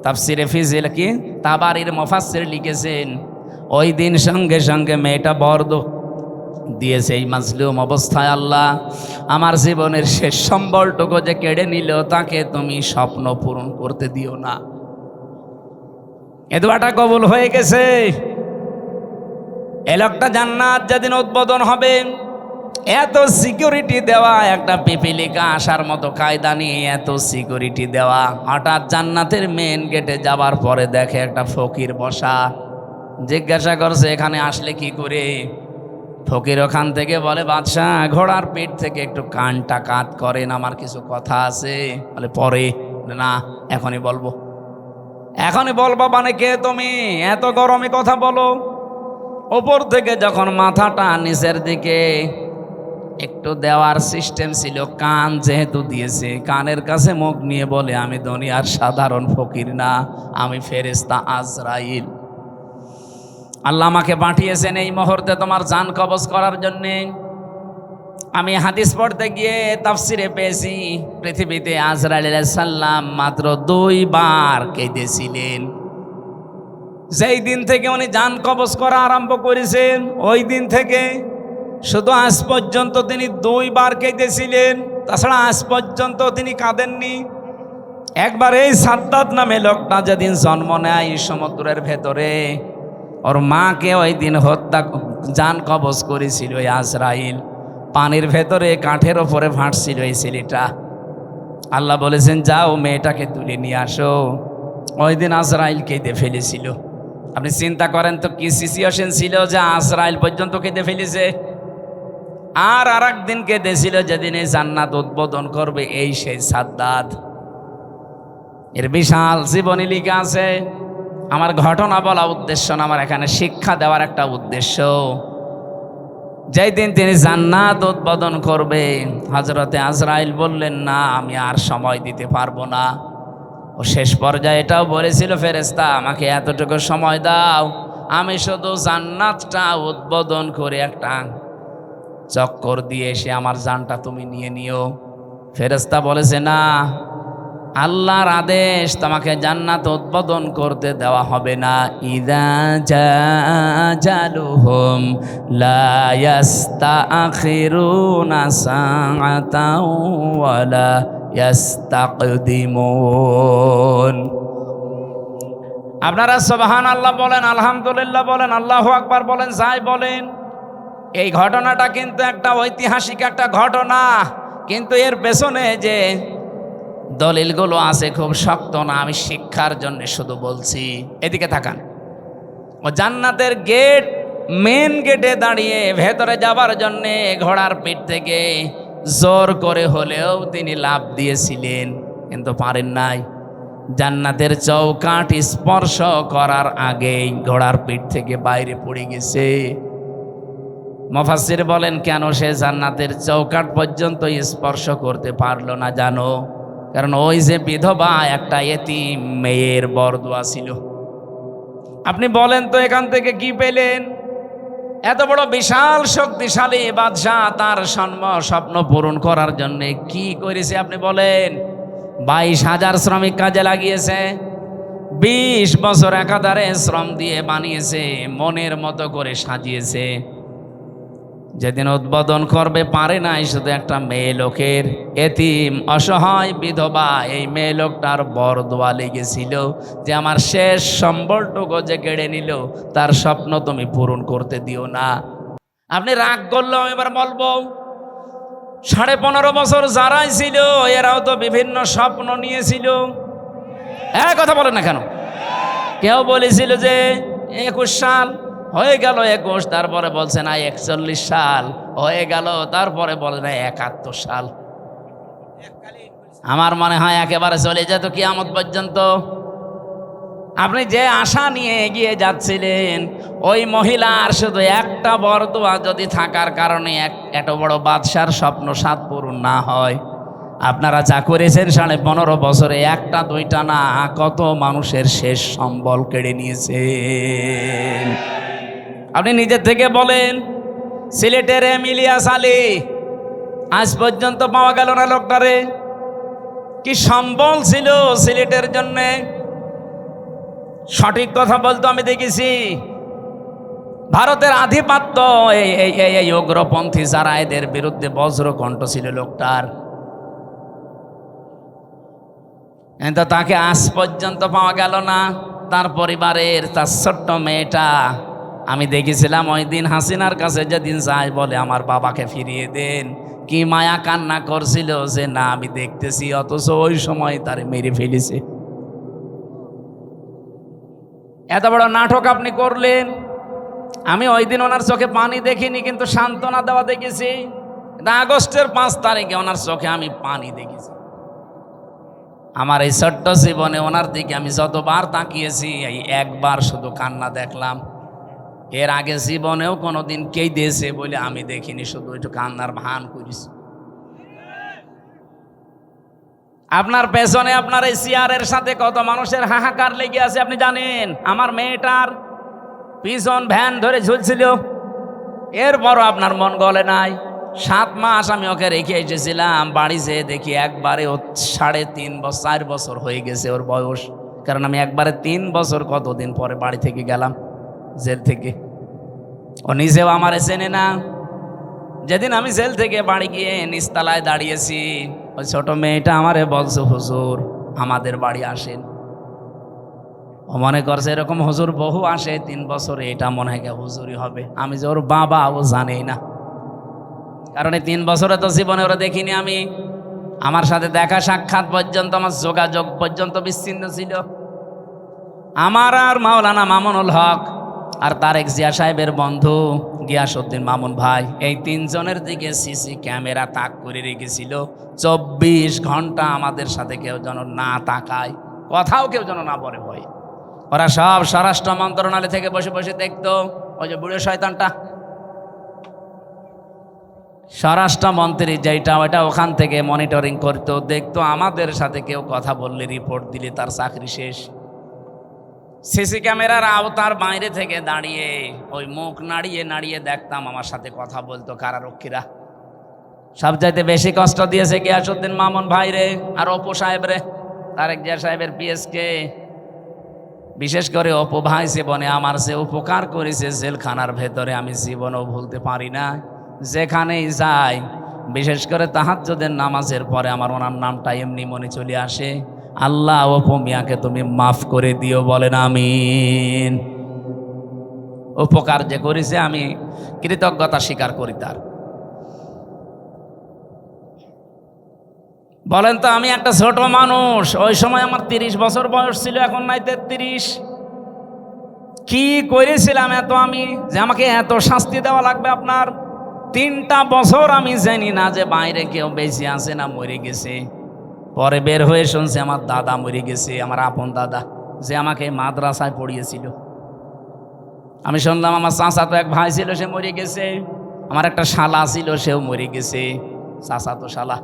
তাফসিরে ফিজিল কি তাবারির মুফাসসির লিখেছেন, ওই দিন সঙ্গে সঙ্গে মেয়েটা বর্দ দিয়েছে, এই মাজলুম অবস্থায় আল্লাহ আমার জীবনের শেষ সম্বলটুকু যে কেড়ে নিল, তাকে তুমি স্বপ্ন পূরণ করতে দিও না। এ দোয়াটা কবুল হয়ে গেছে। এ লোকটা জান্নাত যেদিন উদ্বোধন হবে, এত সিকিউরিটি দেওয়া, একটা পিপিলিকা আসার মতো কায়দা নিয়ে এত সিকিউরিটি দেওয়া, হঠাৎ জান্নাতের মেন গেটে যাবার পরে দেখে একটা ফকির বসা। জিজ্ঞাসা করছে এখানে আসলে কি করে? ফকির ওখান থেকে বলে, বাদশাহ ঘোড়ার পিঠ থেকে একটু কানটা কাত করেন, আমার কিছু কথা আছে। বলে পরে না, এখনই বলবো। এখনই বলবো মানে কে তুমি? এত গরমে কথা বলো। ওপর থেকে যখন মাথাটা নিচের দিকে একটু দেওয়ার সিস্টেম ছিল, কান যেহেতু দিয়েছে, কানের কাছে মুখ নিয়ে বলে, আমি দুনিয়ার সাধারণ ফকির না, আমি ফেরেশতা আজরাইল। আল্লাহ আমাকে পাঠিয়েছেন এই মুহূর্তে তোমার জান কবজ করার জন্যে। আমি হাদিস পড়তে গিয়ে তাফসিরে পেয়েছি, পৃথিবীতে আজরাইল আলাইহিস সালাম মাত্র 2 বার কেঁদেছিলেন। যেই দিন থেকে উনি জান কবজ করা আরম্ভ করেছেন, ওই দিন থেকে শুধু আজ পর্যন্ত তিনি 2 বার কেঁদেছিলেন, তাছাড়া আজ পর্যন্ত তিনি কাঁদেননি। একবার এই সাদ্দাত নামে লোকটা যেদিন জন্ম নেয় সমুদ্রের ভেতরে, ওর মাকে ওই দিন হত্যা জান কবজ করেছিল ওই আজরাইল। পানির ভেতরে কাঠের ওপরে ভাসছিল এই ছেলেটা। আল্লাহ বলেছেন যাও মেয়েটাকে তুলে নিয়ে আসো। ওই দিন আজরাইল কেঁদে ফেলেছিল। আপনি চিন্তা করেন তো কি সিচুয়েশন ছিল যে আজরাইল পর্যন্ত কেঁদে ফেলেছে। আর একদিন কেঁদেছিল যেদিন এই জান্নাত উদ্বোধন করবে, এই সেই সাদ্দাত। এর বিশাল জীবনী লিখা আছে। আমার ঘটনা বলা উদ্দেশ্য না, আমার এখানে শিক্ষা দেওয়ার একটা উদ্দেশ্য। যেই দিন তিনি জান্নাত উদ্বোধন করবে, হযরতে আজরাইল বললেন না আমি আর সময় দিতে পারবো না। ও শেষ পর্যায়ে এটাও বলেছিল, ফেরেশতা আমাকে এতটুকু সময় দাও, আমি শুধু জান্নাতটা উদ্বোধন করে একটা চক্কর দিয়ে এসে আমার জানটা তুমি নিয়ে নিও। ফেরেশতা বলেছে না, আল্লাহর আদেশ, তোমাকে জান্নাত উদ্বোধন করতে দেওয়া হবে না। ইযা জাজালুহুম লা ইস্তাখিরুনা সাআতাও ওয়ালা ইস্তাকদিমুন। আপনারা সুবহানাল্লাহ বলেন, আলহামদুলিল্লাহ বলেন, আল্লাহু আকবার বলেন, যাই বলেন। এই ঘটনাটা কিন্তু একটা ঐতিহাসিক একটা ঘটনা, কিন্তু এর পেছনে যে দলিলগুলো আছে খুব শক্ত না। আমি শিক্ষার জন্য শুধু বলছি। এদিকে তাকান। ও জান্নাতের গেট, মেন গেটে দাঁড়িয়ে ভেতরে যাবার জন্যে ঘোড়ার পিঠ থেকে জোর করে হলেও তিনি লাফ দিয়েছিলেন, কিন্তু পারেন নাই। জান্নাতের চৌকাঠ স্পর্শ করার আগেই ঘোড়ার পিঠ থেকে বাইরে পড়ে গেছে। মুফাসসির বলেন, কেন সে জান্নাতের চৌকাঠ পর্যন্ত স্পর্শ করতে পারলো না জানো? কারণ ওই যে বিধবা একটা এতিম মেয়ের বরদোয়া ছিল। আপনি বলেন তো এখান থেকে কি পেলেন? এত বড় বিশাল শক্তিশালী বাদশাহ তার স্বপ্ন পূরণ করার জন্য কি করেছে আপনি বলেন? 22,000 শ্রমিক কাজে লাগিয়েছে, 20 বছর একাধারে শ্রম দিয়ে বানিয়েছে, মনের মতো করে সাজিয়েছে। যেদিন উদ্বোধন করবে পারে নাই শুধু একটা মেয়ে লোকের, এতিম অসহায় বিধবা এই মেয়ে লোকটার বরদোয়া লেগেছিল যে আমার শেষ সম্বলটুকু যে কেড়ে নিল তার স্বপ্ন তুমি পূরণ করতে দিও না। আপনি রাগ করলেও এবার বলবো 15.5 বছর যারাই ছিল এরাও তো বিভিন্ন স্বপ্ন নিয়েছিল। কথা বলেন না কেন? কেউ বলেছিল যে 21 সাল হয়ে গেল, 21, তারপরে বলছে না 41 সাল হয়ে গেল, তারপরে বলে না 71 সাল। আমার মনে হয় একেবারে চলে যেত কিয়ামত পর্যন্ত। আপনি যে আশা নিয়ে এগিয়ে যাচ্ছিলেন, ওই মহিলার শুধু একটা বরদোয়া যদি থাকার কারণে এত বড় বাদশার স্বপ্ন সাত পূরণ না হয়, আপনারা যা করেছেন 15.5 বছরে একটা দুইটা না কত মানুষের শেষ সম্বল কেড়ে নিয়েছেন। আপনি নিজের থেকে বলেন, সিলেটের ইলিয়াস আলী আজ পর্যন্ত পাওয়া গেল না লোকটারে। কি সম্বল ছিল সিলেটের জন্যে, সঠিক কথা বলতো আমি দেখেছি। ভারতের আধিপত্য এই উগ্রপন্থী যারা এদের বিরুদ্ধে বজ্রকণ্ঠ ছিল লোকটার, কিন্তু তাকে আজ পর্যন্ত পাওয়া গেল না। তার পরিবারের তার ছোট্ট মেয়েটা আমি দেখেছিলাম ওই দিন হাসিনার কাছে যেদিন যায় বলে আমার বাবাকে ফিরিয়ে দেন, কি মায়া কান্না করছিল যে না আমি দেখতেছি, অথচ ওই সময় তারে মেরে ফেলেছে। এত বড় নাটক আপনি করলেন। আমি ওই দিন ওনার চোখে পানি দেখিনি, কিন্তু সান্ত্বনা দেওয়া দেখেছি। আগস্টের 5 তারিখে ওনার চোখে আমি পানি দেখেছি। আমার এই ছোট্ট জীবনে ওনার দিকে আমি যতবার তাকিয়েছি এই একবার শুধু কান্না দেখলাম। এর আগে জীবনেও কোনোদিন কে দিয়েছে বলে আমি দেখিনি, শুধু একটু কান্নার ভান করিস। আপনার পেছনে আপনার এই চেয়ারের সাথে কত মানুষের হাহাকার লেগে আছে আপনি জানেন? আমার মেয়েটার পিছন ভ্যান ধরে ঝুলছিল, এরপরও আপনার মন গলে নাই। 7 মাস আমি ওকে রেখে এসেছিলাম, বাড়ি যেয়ে দেখি একবারে ও 3.5 বছর হয়ে গেছে ওর বয়স। কারণ আমি একবারে 3 বছর কতদিন পরে বাড়ি থেকে গেলাম জেল থেকে। ও নিজেও আমারে চেনে না। যেদিন আমি জেল থেকে বাড়ি গিয়ে নিচতলায় দাঁড়িয়েছি, ওই ছোট মেয়েটা আমারে বলছে হুজুর আমাদের বাড়ি আসেন। ও মনে করছে এরকম হুজুর বহু আসে 3 বছরে, এটা মনে হয় হুজুরই হবে। আমি যে ওর বাবা ও জানেই না, কারণ এই 3 বছরে তো জীবনে ওরা দেখিনি আমি। আমার সাথে দেখা সাক্ষাৎ পর্যন্ত, আমার যোগাযোগ পর্যন্ত বিচ্ছিন্ন ছিল। আমার আর মাওলানা মামুনুল হক আর তারেক জিয়া সাহেবের বন্ধু গিয়াসউদ্দিন মামুন ভাই, এই 3 জনের দিকে সিসি ক্যামেরা তাক করে রেখেছিল। 24 ঘন্টা আমাদের সাথে কেউ যেন না তাকায়, কথাও কেউ যেন না বলে ভয়। ওরা সব স্বরাষ্ট্র মন্ত্রণালয় থেকে বসে বসে দেখতো। ওই যে বুড়ো শয়তানটা স্বরাষ্ট্রমন্ত্রী যেটা, ওটা ওখান থেকে মনিটরিং করতো, দেখতো আমাদের সাথে কেউ কথা বললে রিপোর্ট দিলে তার চাকরি শেষ। সিসি ক্যামেরার আওতার বাইরে থেকে দাঁড়িয়ে ওই মুখ নাড়িয়ে নাড়িয়ে দেখতাম আমার সাথে কথা বলতো কারারক্ষীরা। সবচাইতে বেশি কষ্ট দিয়েছে গিয়াসউদ্দিন মামুন ভাই রে, আর অপু সাহেব রে, তারেক জিয়া সাহেবের পিএসকে। বিশেষ করে অপু ভাই জীবনে আমার যে উপকার করেছে জেলখানার ভেতরে আমি জীবনেও ভুলতে পারি না। যেখানেই যাই, বিশেষ করে তাহাজ্জুদের নামাজের পরে আমার ওনার নামটা এমনি মনে চলে আসে। আল্লাহ অপু মিয়াকে তুমি মাফ করে দিও, বলেন আমিন। উপকার যে করেছে আমি কৃতজ্ঞতা স্বীকার করি তার। বলেন তো, আমি একটা ছোট মানুষ, ওই সময় আমার 30 বছর বয়স ছিল, এখন নাই 33। কি করেছিলাম এত আমি, যে আমাকে এত শাস্তি দেওয়া লাগবে আপনার? 3টা বছর আমি জানি না যে বাইরে কেউ বেঁচে আছে না মরে গেছে। পরে বের হয়ে শুনছি আমার দাদা মরে গেছে, আমার আপন দাদা, যে আমাকে মাদ্রাসায় পড়িয়েছিল। আমি শুনলাম আমার চাচাতো এক ভাই ছিল, সে মরে গেছে। আমার একটা শালা ছিল, সেও মরে গেছে, চাচাতো শালা।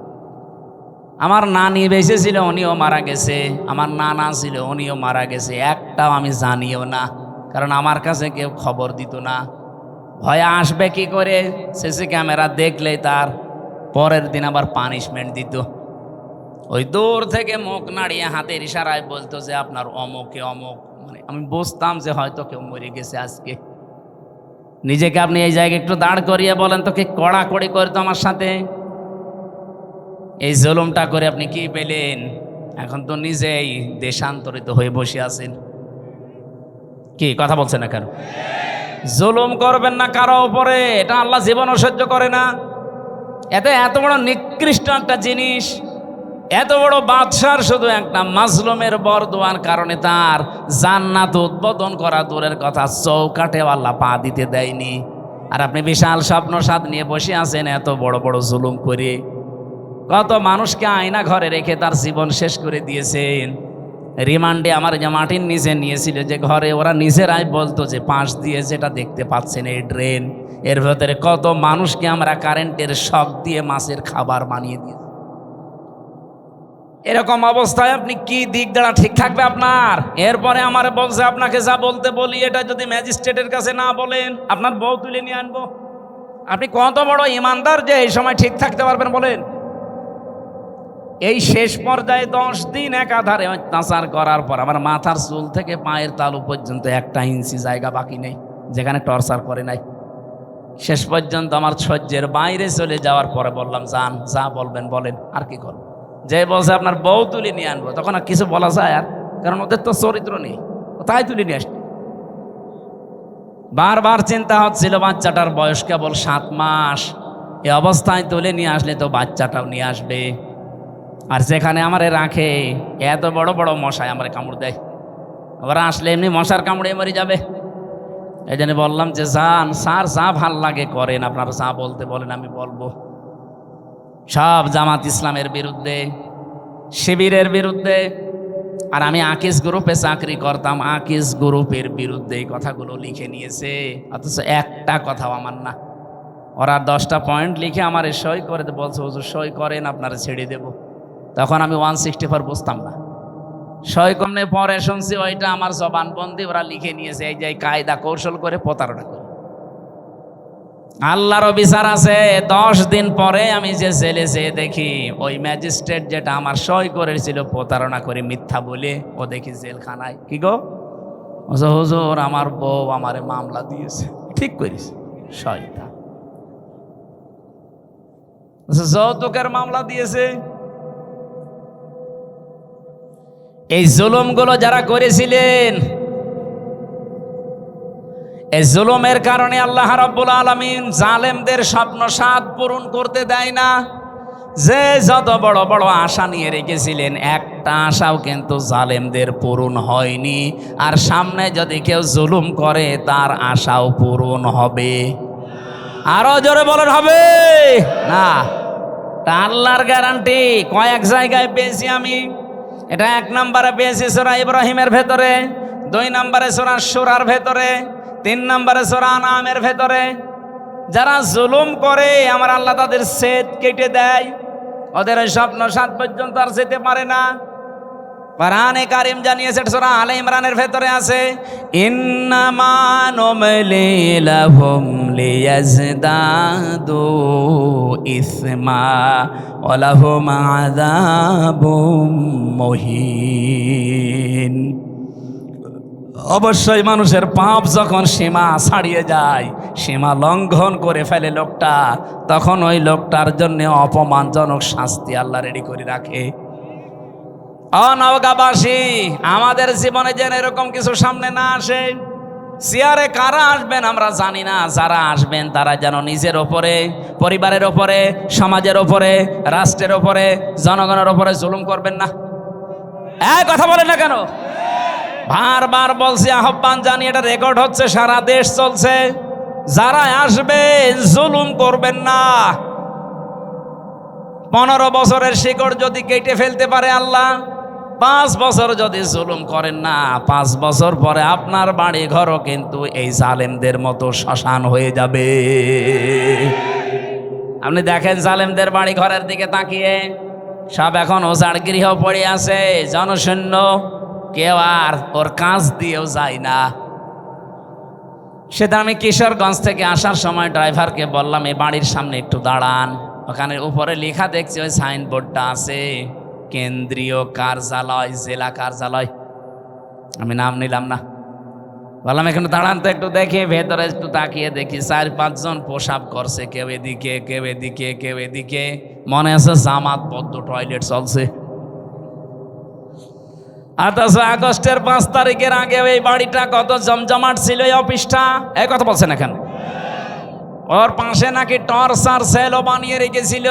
আমার নানি বেঁচে ছিল, উনিও মারা গেছে। আমার নানা ছিল, উনিও মারা গেছে। একটাও আমি জানিও না, কারণ আমার কাছে কেউ খবর দিত না। ভয়ে আসবে কি করে? সিসি ক্যামেরা দেখলেই তার পরের দিন আবার পানিশমেন্ট দিত। ওই দূর থেকে মুখ নাড়িয়ে হাতের ইশারায় বলতো যে আপনার অমুকে অমুক। মানে আমি বুঝতাম যে হয়তো কেউ মরে গেছে আজকে। নিজেকে আপনি এই জায়গায় একটু দাঁড় করিয়ে বলেন তো, কি কড়াকড়ি করতো আমার সাথে? এই জুলুমটা করে আপনি কি পেলেন? এখন তো নিজেই দেশান্তরিত হয়ে বসে আছেন। কি কথা বলছেন না কেন? জুলুম করবেন না কারো উপরে, এটা আল্লাহ জীবনও সহ্য করে না। এত বড় নিকৃষ্ট একটা জিনিস, এত বড় বাদশার শুধু একটা মাজলুমের বরদোয়ার কারণে তার জান্নাত উদ্বোধন করা দূরের কথা, চৌকাঠে আল্লাহ পা দিতে দেয়নি। আর আপনি বিশাল স্বপ্ন সাদ নিয়ে বসে আছেন এত বড় বড় জুলুম করে। কত মানুষকে আয়না ঘরে রেখে তার জীবন শেষ করে দিয়েছেন। রিমান্ডে আমার যে মাটির নিচে নিয়েছিল যে ঘরে, ওরা নিজেরাই বলতো যে পাশ দিয়ে যেটা দেখতে পাচ্ছেন এই ড্রেন, এর ভেতরে কত মানুষকে আমরা কারেন্টের শক দিয়ে মাছের খাবার বানিয়ে দিই। এরকম অবস্থায় আপনি কি দিক দ্বারা ঠিক থাকবে আপনার? এরপরে আমার বলছে আপনাকে যা বলতে বলি, এটা যদি ম্যাজিস্ট্রেটের কাছে না বলেন, আপনার বউ তুলে নিয়ে আনবো। আপনি কত বড় ইমানদার যে এই সময় ঠিক থাকতে পারবেন বলেন? এই শেষ পর্যায়ে 10 দিন একাধারে অত্যাচার করার পর আমার মাথার চুল থেকে পায়ের তালু পর্যন্ত 1 ইঞ্চি জায়গা বাকি নেই যেখানে টর্চার করে নাই। শেষ পর্যন্ত আমার সহ্যের বাইরে চলে যাওয়ার পরে বললাম, যান, যা বলবেন বলেন, আর কি করবো। যে বলছে আপনার বউ তুলে নিয়ে আনবো, তখন আর কিছু বলা যায়? আর কারণ ওদের তো চরিত্র নেই, তাই তুলে নিয়ে আসবে। বারবার চিন্তা হচ্ছিল, বাচ্চাটার বয়স কেবল 7 মাস, এ অবস্থায় তুলে নিয়ে আসলে তো বাচ্চাটাও নিয়ে আসবে। আর যেখানে আমারে রাখে এত বড় বড় মশায় আমারে কামড় দেয়, ওরা আসলে এমনি মশার কামড়ে মরে যাবে। এই জন্য বললাম যে যান স্যার, যা ভাল লাগে করেন, আপনারা যা বলতে বলেন আমি বলবো। সব জামাত ইসলামের বিরুদ্ধে, শিবিরের বিরুদ্ধে। আর আমি আকিস গ্রুপে চাকরি করতাম, আকিস গ্রুপের বিরুদ্ধে এই কথাগুলো লিখে নিয়েছে, অথচ একটা কথাও আমার না। ওরা 10টা পয়েন্ট লিখে আমার সই করে বলছে, হুজুর সই করেন, আপনারা ছেড়ে দেব। তখন আমি 164 বুঝতাম না। সই কমনে পরে শুনছি ওইটা আমার জবানবন্দি, ওরা লিখে নিয়েছে। এই যে কায়দা কৌশল করে প্রতারণা করে। আল্লাহরও বিচার আছে। 10 দিন পরে আমি যে জেলে যেয়ে দেখি, ওই ম্যাজিস্ট্রেট যেটা আমার সই করেছিল প্রতারণা করে মিথ্যা বলে, ও দেখি জেলখানায়। কি গো হুজুর, আমার বউ আমারে মামলা দিয়েছে। ঠিক করিস, শয়তান, যৌতুকের মামলা দিয়েছে। এই জুলুমগুলো যারা করেছিলেন, এই জুলুমের কারণে আল্লাহ রাব্বুল আলামিন জালেমদের স্বপ্ন সাদ পূরণ করতে দেয় না। যে যত বড় বড় আশা নিয়ে রেখেছিলেন, একটা আশাও কিন্তু জালেমদের পূরণ হয়নি। আর সামনে যদি কেউ জুলুম করে, তার আশাও পূরণ হবে। আরো জোরে বলেন, হবে না? তা আল্লাহর গ্যারান্টি কয়েক জায়গায় পেয়েছি আমি। এটা 1 নম্বরে পেয়েছি সূরা ইব্রাহিমের ভেতরে, 2 নম্বরে সূরা শুরার ভেতরে, 3 নম্বরে সূরা আনামের ভেতরে। যারা জুলুম করে, আমার আল্লাহ তাদের সেদ কেটে দেয়, ওদের স্বপ্ন 7 পর্যন্ত আর যেতে পারে না। কোরআনে কারীম জানিয়েছে, সূরা আলে ইমরানের ভেতরে আছে, ইন্নামা নুমলি লাহুম লিয়াজদাদু ইসমা ওয়া লাহুম আযাবুম মুহিন। অবশ্যই মানুষের পাপ যখন সীমা ছাড়িয়ে যায়, সীমা লঙ্ঘন করে ফেলে লোকটা, তখন ওই লোকটার জন্য অপমানজনক শাস্তি আল্লাহ রেডি করে রাখে। নওগাঁবাসী, আমাদের জীবনে যেন এরকম কিছু সামনে না আসে। চেয়ারে কারা আসবেন আমরা জানি না, যারা আসবেন তারা যেন নিজের ওপরে, পরিবারের ওপরে, সমাজের ওপরে, রাষ্ট্রের ওপরে, জনগণের ওপরে জুলুম করবেন না। এই কথা বলেন না কেন? বারবার বলছি, আহ্বান জানিয়ে, এটা রেকর্ড হচ্ছে, সারা দেশ চলছে। যারা আসবে জুলুম করবেন না। 15 বছরের শিকড় যদি কেটে ফেলতে পারে আল্লাহ, 5 বছর যদি জুলুম করেন না, 5 বছর পরে আপনার বাড়ি ঘরও কিন্তু এই জালেমদের মতো শ্মশান হয়ে যাবে। আপনি দেখেন জালেমদের বাড়ি ঘরের দিকে তাকিয়ে, সব এখন ওজাড় গৃহ পড়ে আছে, জনশূন্য, কেউ আর ওর কাজ দিয়েও যায় না। সেটা আমি কিশোরগঞ্জ থেকে আসার সময় ড্রাইভারকে বললাম, এই বাড়ির সামনে একটু দাঁড়ান, ওখানে উপরে লেখা দেখছি, ওই সাইনবোর্ডটা আছে, কেন্দ্রীয় কার্যালয়, জেলা কার্যালয়। আমি নাম নিলাম না, বললাম এখানে দাঁড়ান তো একটু দেখি। ভেতরে একটু তাকিয়ে দেখি 4-5 জন প্রসাব করছে, কেউ এদিকে, কেউ এদিকে, কেউ এদিকে। মনে আছে জামাতবদ্ধ টয়লেট চলছে। অথচ আগস্টের 5 তারিখের আগে এই বাড়িটা কত জমজমাট ছিল, এই অফিসটা। এই কথা বলছেন এখানে। ওর পাশে নাকি টর্চার সেলও বানিয়ে রেখেছিল,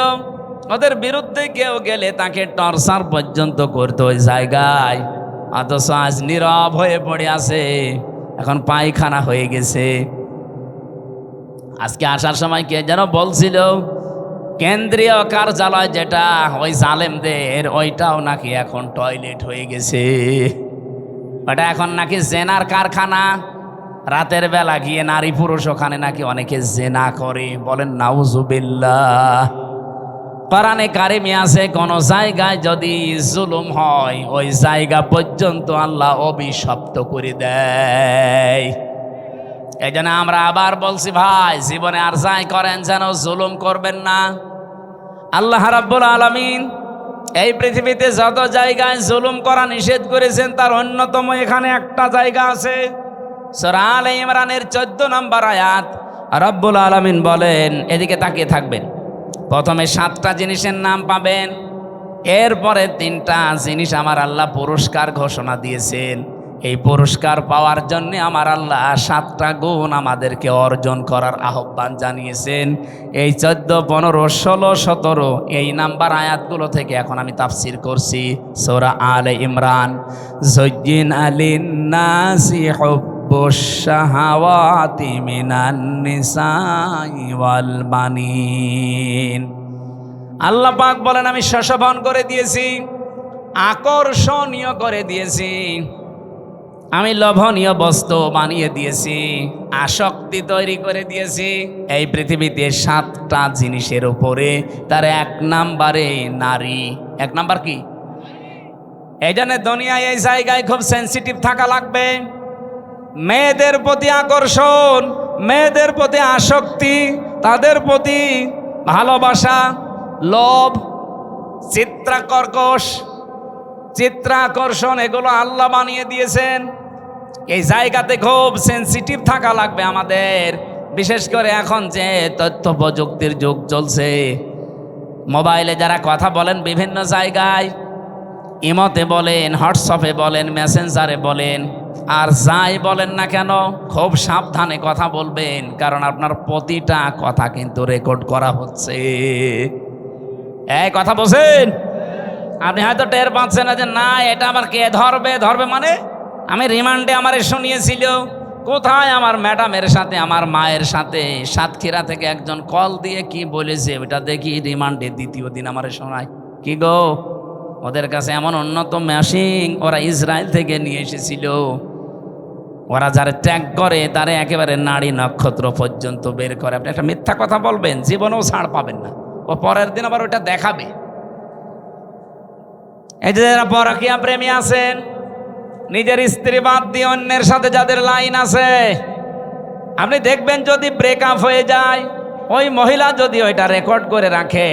ওদের বিরুদ্ধে কেউ গেলে তাকে টর্চার পর্যন্ত করতো ওই জায়গায়। অথচ আজ নীরব হয়ে পড়ে আছে, এখন পায়খানা হয়ে গেছে। আজকে আসার সময় কে যেন বলছিল, কেন্দ্রীয় কার্যালয় যেটা ওই জালেমদের, ওইটাও নাকি এখন টয়লেট হয়ে গেছে। ওটা এখন নাকি জেনার কারখানা। রাতের বেলা গিয়ে নারী পুরুষ ওখানে নাকি অনেকে জেনা করে। বলেন নাউজুবিল্লাহ। কোরআনে কারিমে আছে, কোন জায়গায় যদি জুলুম হয় ওই জায়গা পর্যন্ত আল্লাহ অভিশপ্ত করে দেয়। এই জন্য আমরা আবার বলছি, ভাই জীবনে আর যাই করেন যেন জুলুম করবেন না। আল্লাহ রাব্বুল আলামিন এই পৃথিবীতে যত জায়গায় জুলুম করা নিষেধ করেছেন, তার অন্যতম এখানে একটা জায়গা আছে। সূরা আলে ইমরানের 14 নম্বর আয়াত, রাব্বুল আলামিন বলেন, এদিকে তাকিয়ে থাকবেন, প্রথমে 7টা জিনিসের নাম পাবেন, এরপরে 3টা জিনিস আমার আল্লাহ পুরস্কার ঘোষণা দিয়েছেন। এই পুরস্কার পাওয়ার জন্য আমার আল্লাহ 7টা গুণ আমাদেরকে অর্জন করার আহ্বান জানিয়েছেন। এই 14, 15, 16, 17 এই নাম্বার আয়াতগুলো থেকে এখন আমি তাফসির করছি। সূরা আলে ইমরান, যুজ্জিনা লিন-নাসি হুব্বুশ শাহাওয়াতি মিনান নিসাই ওয়াল বানিন। আল্লাহ পাক বলেন, আমি শোভন করে দিয়েছি, আকর্ষণীয় করে দিয়েছি, আমি লোভনীয় বস্তু বানিয়ে দিয়েছি, আসক্তি তৈরি করে দিয়েছি এই পৃথিবীতে 7টা জিনিসের উপরে। তার 1 নম্বরে নারী। 1 নাম্বার কি? এই জন্য দুনিয়ায় এই জায়গায় খুব সেন্সিটিভ থাকা লাগবে। মেয়েদের প্রতি আকর্ষণ, মেয়েদের প্রতি আসক্তি, তাদের প্রতি ভালোবাসা, লোভ, চিত্রাকর্ষণ, এগুলো আল্লাহ বানিয়ে দিয়েছেন। এই জায়গাতে খুব সেন্সিটিভ থাকা লাগবে আমাদের। বিশেষ করে এখন যে তথ্য প্রযুক্তির যুগ চলছে, মোবাইলে যারা কথা বলেন বিভিন্ন জায়গায়, ইমোতে বলেন, হোয়াটসঅ্যাপে বলেন, মেসেঞ্জারে বলেন, আর যাই বলেন না কেন খুব সাবধানে কথা বলবেন, কারণ আপনার প্রতিটা কথা কিন্তু রেকর্ড করা হচ্ছে। এই কথা বলছেন, আপনি হয়তো টের পাচ্ছেন না যে না এটা আমার কে ধরবে মানে আমি রিমান্ডে আমার শুনিয়েছিল। কোথায়? আমার ম্যাডামের সাথে, আমার মায়ের সাথে। সাতক্ষীরা থেকে একজন কল দিয়ে কি বলেছে ওটা দেখি রিমান্ডে 2য় দিন আমার শোনায়। কি গো, ওদের কাছে এমন উন্নত মেশিন ওরা ইসরায়েল থেকে নিয়ে এসেছিল, ওরা যারা ট্যাগ করে তারা একেবারে নারী নক্ষত্র পর্যন্ত বের করে। আপনি একটা মিথ্যা কথা বলবেন, জীবনেও ছাড় পাবেন না। ও পরের দিন আবার ওটা দেখাবে। এই যে যারা পরকীয়া প্রেমী আছেন, নিজের স্ত্রী বাদ দিয়ে অন্যের সাথে যাদের লাইন আছে, আপনি দেখবেন যদি ব্রেকআপ হয়ে যায়, ওই মহিলা যদি ওইটা রেকর্ড করে রাখে,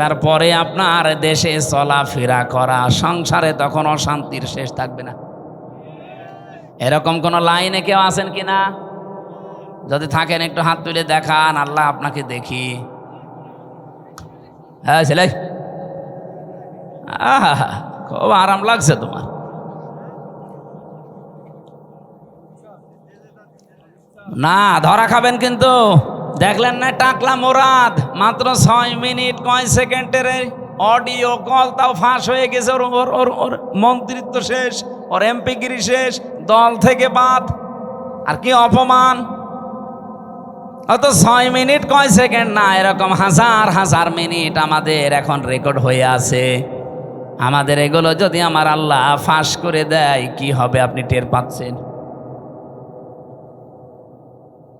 তারপরে আপনার দেশে চলাফেরা করা, সংসারে তখন অশান্তির শেষ থাকবে না। এরকম কোন লাইনে কেউ আছেন কিনা? যদি থাকেন একটু হাত তুলে দেখান, আল্লাহ আপনাকে দেখি। হ্যাঁ ছেলে, আহা খুব আরাম লাগছে তোমার। না ধরা খাবেন কিন্তু। দেখলেন না টাকলা মোরাদ মাত্র 6 মিনিট কয় সেকেন্ডের অডিও কল, তাও ফাঁস হয়ে গেছে। ওর ওর ওর ওর মন্ত্রিত্ব শেষ, ওর এমপিগিরি শেষ, দল থেকে বাদ। আর কি অপমান! অত 6 মিনিট কয় সেকেন্ড না, এরকম হাজার হাজার মিনিট আমাদের এখন রেকর্ড হয়ে আছে। আমাদের এগুলো যদি আমার আল্লাহ ফাঁস করে দেয় কি হবে আপনি টের পাচ্ছেন?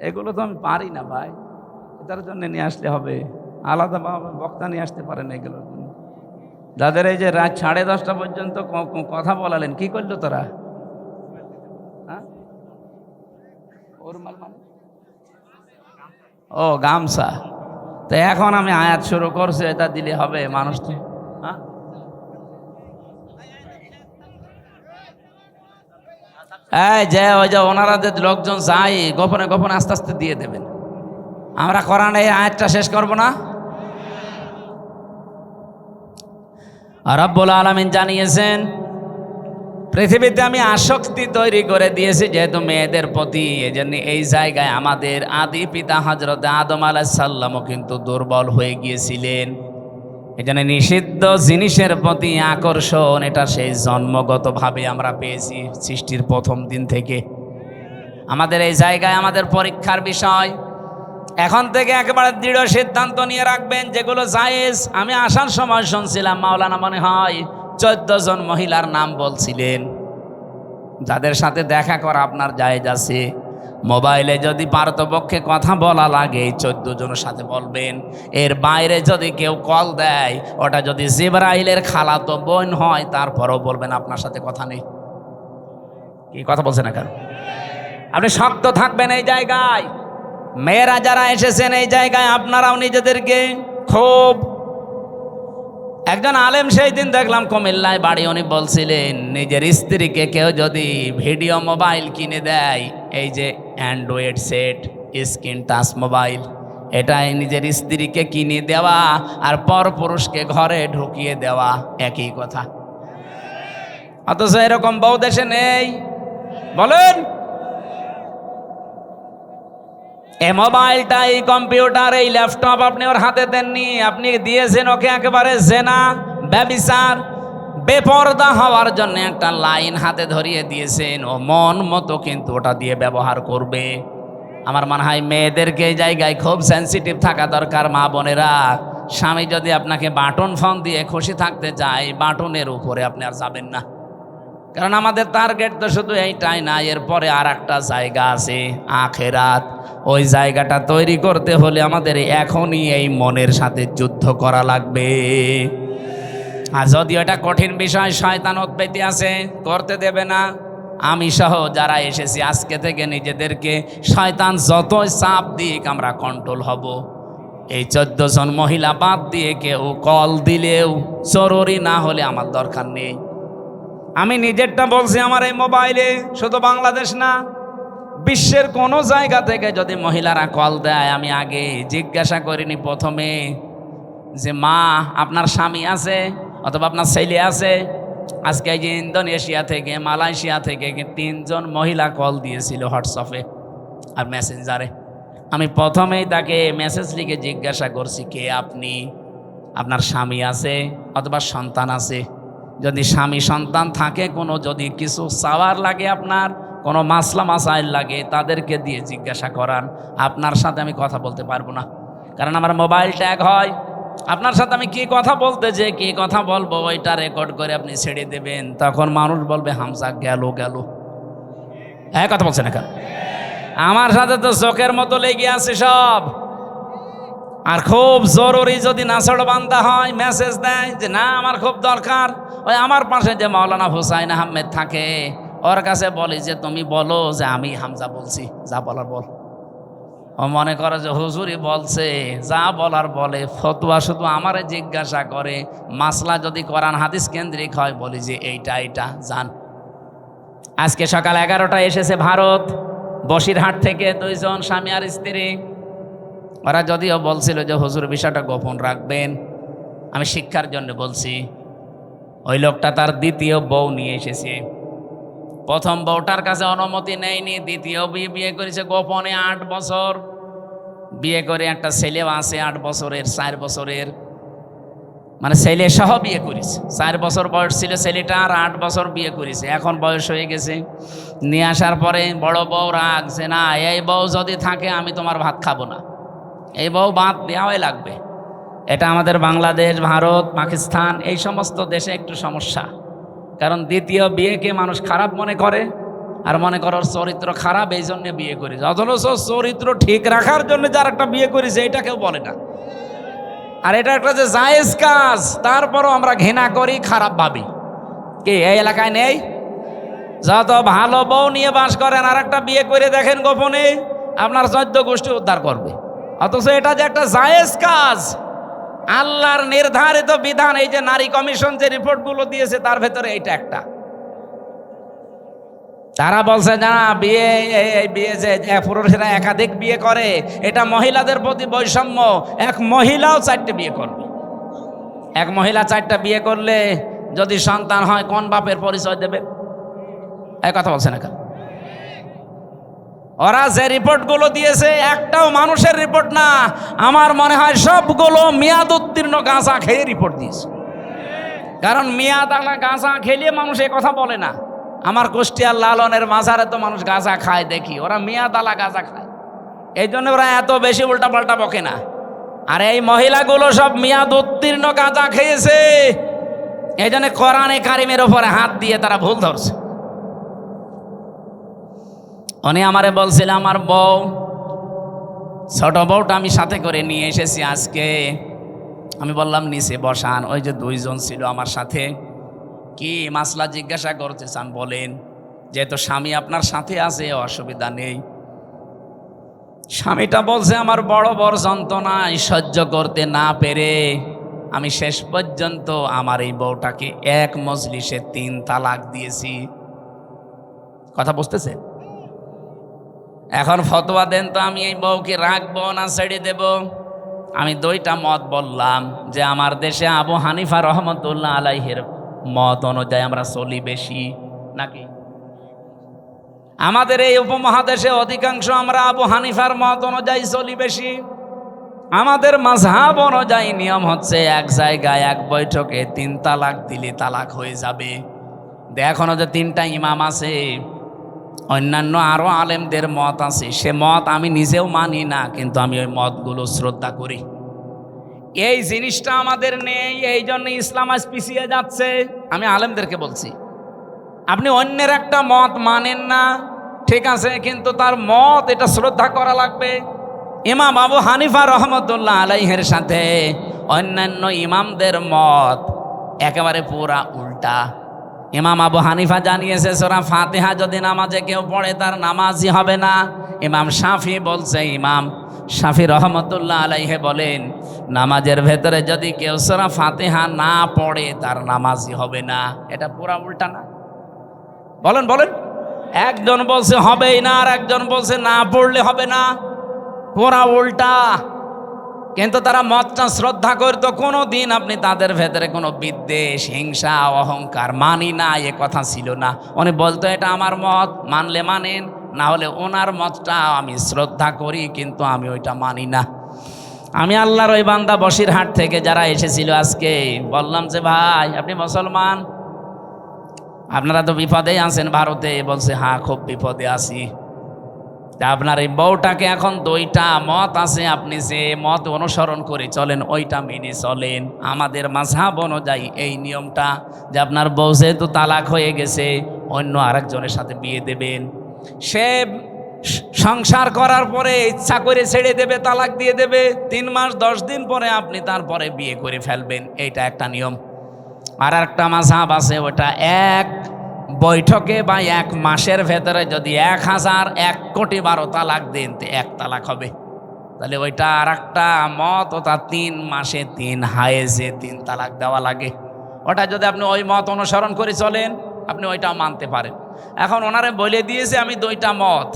এগুলো তো আমি পারি না ভাই, এটার জন্য নিয়ে আসতে হবে আলাদা বক্তা নিয়ে আসতে পারেন এগুলোর জন্য। যাদের এই যে রাত 10:30 পর্যন্ত কথা বলালেন, কি করলো তোরা? হ্যাঁ, ওর মাল মানে ও গামছা। তো এখন আমি আয়াত শুরু করছি, এটা দিলে হবে মানুষ তো? হ্যাঁ, এই যে ওই যে ওনারা যে লোকজন যাই গোপনে গোপনে আস্তে আস্তে দিয়ে দেবেন। আমরা কোরআনে এই আয়াতটা শেষ করব না? রব্বুল আলামিন জানিয়েছেন পৃথিবীতে আমি আসক্তি তৈরি করে দিয়েছি যেহেতু মেয়েদের প্রতি, এজন্য এই জায়গায় আমাদের আদি পিতা হযরত আদম আলাইহিস সালামও কিন্তু দুর্বল হয়ে গিয়েছিলেন। এজন্য নিষিদ্ধ জিনিসের প্রতি আকর্ষণ এটা সেই জন্মগতভাবে আমরা পেয়েছি সৃষ্টির প্রথম দিন থেকে। আমাদের এই জায়গায় আমাদের পরীক্ষার বিষয়। এখন থেকে একেবারে দৃঢ় সিদ্ধান্ত নিয়ে রাখবেন যেগুলো জায়েজ। আমি আসার সময় শুনছিলাম মাওলানা মনে হয় 14 জন মহিলার নাম বলছিলেন যাদের সাথে দেখা করা আপনার জায়েজ আছে। মোবাইলে যদি পারতপক্ষে কথা বলা লাগে এই 14 জনের সাথে বলবেন। এর বাইরে যদি কেউ কল দেয়, ওটা যদি জিবরাইলের খালাতো বোন হয় তারপরেও বলবেন আপনার সাথে কথা নেই। কি কথা বলছেন না কেন? আপনি শক্ত থাকবেন এই জায়গায়। মেয়েরা যারা এসেছেন এই জায়গায় আপনারাও নিজেদেরকে খুব, একজন আলেম সেই দিন দেখলাম কুমিল্লায় বাড়ি, উনি বলছিলেন নিজের স্ত্রীকে কেউ যদি ভিডিও মোবাইল কিনে দেয়, এই যে Android set screen touch mobile, এটাই নিজের স্ত্রীকে কিনে দেওয়া আর পরপুরুষকে ঘরে ঢুকিয়ে দেওয়া একই কথা। অথচ এরকম বউ দেশে নেই। বলেন, এই মোবাইলটা, এই কম্পিউটার, এই ল্যাপটপ আপনি ওর হাতে দেননি, আপনি দিয়েছেন ওকে একেবারে জেনা, ব্যভিচার, বেপরদা হওয়ার জন্য একটা লাইন হাতে ধরিয়ে দিয়েছেন। ও মন মতো কিন্তু ওটা দিয়ে ব্যবহার করবে। আমার মনে হয় মেয়েদেরকে এই জায়গায় খুব সেন্সিটিভ থাকা দরকার। মা বোনেরা, স্বামী যদি আপনাকে বাটন ফোন দিয়ে খুশি থাকতে চায়, বাটনের উপরে আপনি আর যাবেন না। কারণ আমাদের টার্গেট তো শুধু এইটাই না, এরপরে আর একটা জায়গা আছে আখেরাত। ওই জায়গাটা তৈরি করতে হলে আমাদের এখনই এই মনের সাথে যুদ্ধ করা লাগবে। আর যদিও এটা কঠিন বিষয়, শয়তান উৎপত্তি আছে, করতে দেবে না। আমি সহ যারা এসেছি আজকে থেকে নিজেদেরকে শয়তান যতই চাপ দিক আমরা কন্ট্রোল হব। এই 14 জন মহিলা বাদ দিয়ে কেউ কল দিলেও জরুরি না হলে আমার দরকার নেই। আমি নিজেরটা বলছি, আমার এই মোবাইলে শুধু বাংলাদেশ না, বিশ্বের কোনো জায়গা থেকে যদি মহিলারা কল দেয়, আমি আগে জিজ্ঞাসা করিনি প্রথমে যে মা আপনার স্বামী আছে অথবা আপনার ছেলে আছে। আজকে এই যে ইন্দোনেশিয়া থেকে, মালয়েশিয়া থেকে 3 জন মহিলা কল দিয়েছিল হোয়াটসঅ্যাপে আর মেসেঞ্জারে। আমি প্রথমেই তাকে মেসেজ লিখে জিজ্ঞাসা করছি, কে আপনি, আপনার স্বামী আছে অথবা সন্তান আছে? যদি স্বামী সন্তান থাকে, কোনো যদি কিছু চাওয়ার লাগে, আপনার কোনো মাসলা মাসাইল লাগে, তাদেরকে দিয়ে জিজ্ঞাসা করান। আপনার সাথে আমি কথা বলতে পারবো না, কারণ আমার মোবাইল ট্যাগ হয়। আপনার সাথে আমি কি কথা বলতে যে কি কথা বলবো ওইটা রেকর্ড করে আপনি ছেড়ে দেবেন, তখন মানুষ বলবে হামজা গেল গেল। হ্যাঁ, কথা বলছে না কেন? আমার সাথে তো চোখের মতো লেগে আছে সব। আর খুব জরুরি যদি নাছড়বান্ধা হয়, মেসেজ দেয় যে না আমার খুব দরকার, ওই আমার পাশে যে মাওলানা হুসাইন আহমেদ থাকে ওর কাছে বলি যে তুমি বলো যে আমি হামজা বলছি, যা বলার বল। ও মনে করে যে হুজুরি বলছে, যা বলার বলে। ফতোয়া শুধু আমারে জিজ্ঞাসা করে, মাসলা যদি কোরআন হাদিস কেন্দ্রিক হয় বলি যে এইটা জান। আজকে সকাল 11টায় এসেছে ভারত, বসিরহাট থেকে 2 জন স্বামী আর স্ত্রী। ওরা যদিও বলছিল যে হুজুর বিষয়টা গোপন রাখবেন, আমি শিক্ষার জন্য বলছি। ওই লোকটা তার দ্বিতীয় বউ নিয়ে এসেছে। প্রথম বউটার কাছে অনুমতি নেয়নি, দ্বিতীয় বিয়ে করেছে গোপনে 8 বছর বিয়ে করে। একটা ছেলেও আছে 8 বছরের, 4 বছরের, মানে ছেলে সহ বিয়ে করেছে। 4 বছর বয়স ছিল ছেলেটা, আর 8 বছর বিয়ে করেছে। এখন বয়স হয়ে গেছে। নিয়ে আসার পরে বড় বউ রাখছে, না এই বউ যদি থাকে আমি তোমার ভাত খাবো না, এই বউ ভাত দেওয়াই লাগবে। এটা আমাদের বাংলাদেশ, ভারত, পাকিস্তান এই সমস্ত দেশে একটু সমস্যা। কারণ দ্বিতীয় বিয়েকে মানুষ খারাপ মনে করে, আর মনে করো চরিত্র খারাপ, এই জন্য বিয়ে করেছে। অথচ চরিত্র ঠিক রাখার জন্য যার একটা বিয়ে করেছে এটা কেউ বলে না। আর এটা একটা যে জায়েজ কাজ, তারপরও আমরা ঘৃণা করি, খারাপ ভাবি। কি এই এলাকায় নেই? যত ভালো বউ নিয়ে বাস করেন আর একটা বিয়ে করে দেখেন গোপনে, আপনার 14 গোষ্ঠী উদ্ধার করবে। অথচ এটা যে একটা জায়েজ কাজ, আল্লাহর নির্ধারিত বিধান। এই যে নারী কমিশন যে রিপোর্টগুলো দিয়েছে তার ভেতরে এইটা একটা। তারা বলছে না, বিয়ে যে পুরুষেরা একাধিক বিয়ে করে এটা মহিলাদের প্রতি বৈষম্য। এক মহিলাও 4টে বিয়ে করবে। এক মহিলা 4টা বিয়ে করলে যদি সন্তান হয় কোন বাপের পরিচয় দেবে? এই কথা বলছে না কেন? ওরা যে রিপোর্টগুলো দিয়েছে একটাও মানুষের রিপোর্ট না, আমার মনে হয় সবগুলো মেয়াদ উত্তীর্ণ গাঁজা খেয়ে রিপোর্ট দিয়েছে। কারণ মেয়াদ আলা গাঁজা খেলে মানুষ এ কথা বলে না। আমার কুষ্টিয়ার লালনের মাজারে তো মানুষ গাঁজা খায় দেখি, ওরা মেয়াদ আলা গাঁজা খায়, এই জন্য ওরা এত বেশি উল্টাপাল্টা বকে না। আর এই মহিলাগুলো সব মেয়াদ উত্তীর্ণ গাঁজা খেয়েছে, এই জন্য কোরআনে কারিমের ওপরে হাত দিয়ে তারা ভুল ধরছে। উনি আমারে বলছিল, আমার বউ, ছোট বউটা আমি সাথে করে নিয়ে এসেছি আজকে। আমি বললাম নিচে বসান। ওই যে 2 জন ছিল আমার সাথে। কি মাসলা জিজ্ঞাসা করতে চান বলেন? যেহেতু স্বামী আপনার সাথে আছে অসুবিধা নেই। স্বামীটা বলছে, আমার বড় বড় যন্ত্রণায় সহ্য করতে না পেরে আমি শেষ পর্যন্ত আমার এই বউটাকে এক মজলিসে 3 তালাক দিয়েছি। কথা বুঝতেছে? এখন ফতোয়া দেন তো, আমি এই বউকে রাখবো না ছেড়ে দেব? আমি 2টা মত বললাম যে আমার দেশে আবু হানিফা রহমতুল্লাহ আলাইহির মত অনুযায়ী আমরা চলি বেশি, নাকি আমাদের এই উপমহাদেশে অধিকাংশ আমরা আবু হানিফার মত অনুযায়ী চলি বেশি। আমাদের মাযহাব অনুযায়ী নিয়ম হচ্ছে এক জায়গায় এক বৈঠকে 3 তালাক দিলে তালাক হয়ে যাবে। এখনো যে 3টা ইমাম আছে, অন্যান্য আরো আলেমদের মত আছে, সে মত আমি নিজেও মানি না, কিন্তু আমি ওই মতগুলো শ্রদ্ধা করি। এই জিনিসটা আমাদের নেই, এই জন্য ইসলাম আজ পিছিয়ে যাচ্ছে। আমি আলেমদেরকে বলছি, আপনি অন্যের একটা মত মানেন না ঠিক আছে, কিন্তু তার মত এটা শ্রদ্ধা করা লাগবে। ইমাম আবু হানিফা রহমতুল্লাহ আলাইহির সাথে অন্যান্য ইমামদের মত একেবারে পুরা উল্টা। ইমাম আবু হানিফা জানিয়েছে সূরা ফাতিহা যদি নামাজে কেউ পড়ে তার নামাজই হবে না। ইমাম শাফি বলছে, ইমাম শাফি রহমতুল্লাহ আলাইহি বলেন, নামাজের ভেতরে যদি কেউ সূরা ফাতিহা না পড়ে তার নামাজই হবে না। এটা পুরা উল্টা না? বলেন বলেন। একজন বলছে হবেই না, আর একজন বলছে না পড়লে হবে না। পুরা উল্টা। কিন্তু তারা মতটা শ্রদ্ধা করতো। কোনো দিন আপনি তাদের ভেতরে কোনো বিদ্বেষ, হিংসা, অহংকার মানি না এ কথা ছিল না। উনি বলতো এটা আমার মত, মানলে মানেন, না হলে ওনার মতটা আমি শ্রদ্ধা করি, কিন্তু আমি ওইটা মানি না। আমি আল্লাহর ওই বান্দা বসিরহাট থেকে যারা এসেছিল আজকে বললাম যে ভাই আপনি মুসলমান, আপনারা তো বিপদেই আছেন ভারতে। বলছে হ্যাঁ খুব বিপদে আছি। আপনার এই বউটাকে এখন 2টা মত আছে, আপনি যে মত অনুসরণ করে চলেন ওইটা মেনে চলেন। আমাদের মাযহাব অনুযায়ী এই নিয়মটা যে আপনার বউ যেহেতু তালাক হয়ে গেছে অন্য আরেকজনের সাথে বিয়ে দেবেন, সে সংসার করার পরে ইচ্ছা করে ছেড়ে দেবে, তালাক দিয়ে দেবে, 3 মাস 10 দিন পরে আপনি তারপরে বিয়ে করে ফেলবেন, এইটা একটা নিয়ম। আর একটা মাযহাব আছে, ওটা এক বৈঠকে বা 1 মাসের ভেতরে যদি 1001 কোটি 12 তালাক দেন তো 1 তালাক হবে। তাহলে ওইটা আর একটা মত, ওটা 3 মাসে 3 হায়েজে 3 তালাক দেওয়া লাগে। ওটা যদি আপনি ওই মত অনুসরণ করে চলেন আপনি ওইটাও মানতে পারেন। এখন ওনারে বলে দিয়েছে আমি 2টা মত,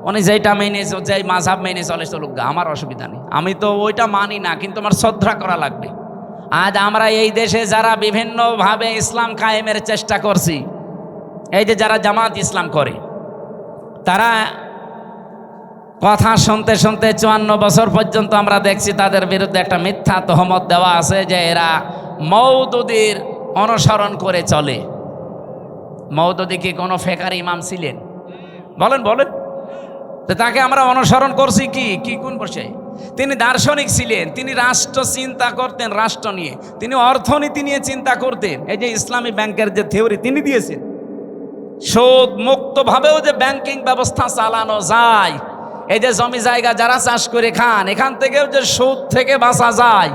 উনি যেইটা মেনে যেই মাযহাব মেনে চলে চলুক, আমার অসুবিধা নেই। আমি তো ওইটা মানি না, কিন্তু আমার শ্রদ্ধা করা লাগবে। আজ আমরা এই দেশে যারা বিভিন্নভাবে ইসলাম কায়েমের চেষ্টা করছি, এই যে যারা জামাত ইসলাম করে, তারা কথা শুনতে শুনতে 54 বছর পর্যন্ত আমরা দেখছি তাদের বিরুদ্ধে একটা মিথ্যা তহমত দেওয়া আছে যে এরা মওদুদীর অনুসরণ করে চলে। মওদুদী কি কোনো ফেকার ইমাম ছিলেন? বলেন বলেন। তো তাকে আমরা অনুসরণ করছি কি কোন বসে? তিনি দার্শনিক ছিলেন, তিনি রাষ্ট্র চিন্তা করতেন, রাষ্ট্র নিয়ে, তিনি অর্থনীতি নিয়ে চিন্তা করতেন। এই যে ইসলামী ব্যাংকের যে থিওরি তিনি দিয়েছেন, সুদ মুক্তভাবেও যে ব্যাংকিং ব্যবস্থা চালানো যায়, এই যে জমি জায়গা যারা চাষ করে খান, এখান থেকেও যে সুদ থেকে বাঁচা যায়।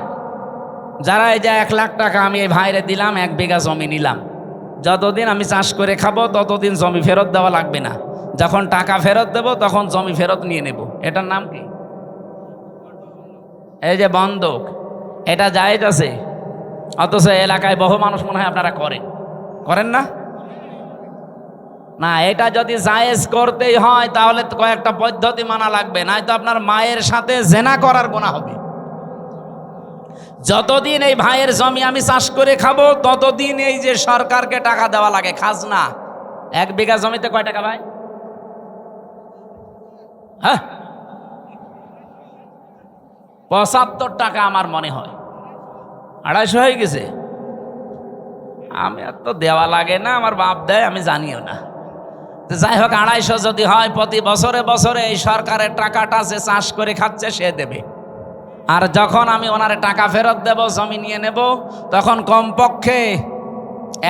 যারা এই যে 1 লাখ টাকা আমি এই ভাইরে দিলাম, 1 বিঘা জমি নিলাম, যতদিন আমি চাষ করে খাবো ততদিন জমি ফেরত দেওয়া লাগবে না, যখন টাকা ফেরত দেব তখন জমি ফেরত নিয়ে নেব। এটার নাম কি? এই যে বন্ধক, এটা জায়েজ আছে, অথচ এলাকায় বহু মানুষ মনে হয় আপনারা করেন না? না, এটা যদি জায়েজ করতেই হয় তাহলে কয়েকটা পদ্ধতি মানা লাগবে, নয়তো আপনার মায়ের সাথে জেনা করার গুনাহ হবে। যতদিন এই ভাইয়ের জমি আমি চাষ করে খাবো ততদিন এই যে সরকারকে টাকা দেওয়া লাগে, খাজনা। 1 বিঘা জমিতে কয় টাকা ভাই? হ্যাঁ, 75 টাকা আমার মনে হয়, 250 হয়ে গেছে। আমি আর তো দেওয়া লাগে না, আমার বাপ দেয়, আমি জানিও না। যাই হোক, 250 যদি হয়, প্রতি বছরে বছরে এই সরকারের টাকাটা যে চাষ করে খাচ্ছে সে দেবে। আর যখন আমি ওনার টাকা ফেরত দেব, জমি নিয়ে নেব, তখন কমপক্ষে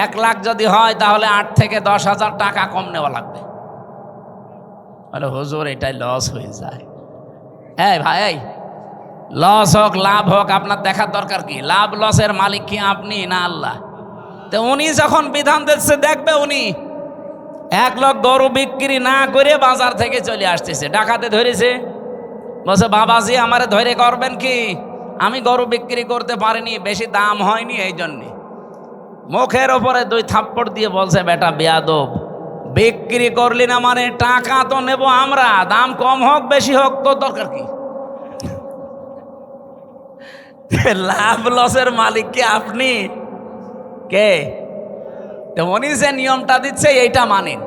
1 লাখ যদি হয় তাহলে 8 থেকে 10,000 টাকা কম নেওয়া লাগবে। বলে হুজুর এটাই লস হয়ে যায়। এই ভাই, লস হোক লাভ হোক আপনার দেখার দরকার কি? লাভ লসের মালিক কি আপনি না আল্লাহ? তো উনি যখন বিধান দিচ্ছে, দেখবে উনি 1 লাখ গরু বিক্রি না করে বাজার থেকে চলে আসতেছে, ডাকাতে ধরেছে, বলছে বাবাজি আমারে ধরে করবেন কি? আমি গরু বিক্রি করতে পারিনি, বেশি দাম হয়নি, এই জন্যে। মুখের ওপরে 2 থাপ্পড় দিয়ে বলছে, বেটা বেয়াদব, বিক্রি করলি না মানে টাকা তো নেব আমরা, দাম কম হোক বেশি হোক তোর দরকার কি? লাভ লসের মালিক কি আপনি? কে? তো উনি যে নিয়মটা দিচ্ছে এইটা মানেন,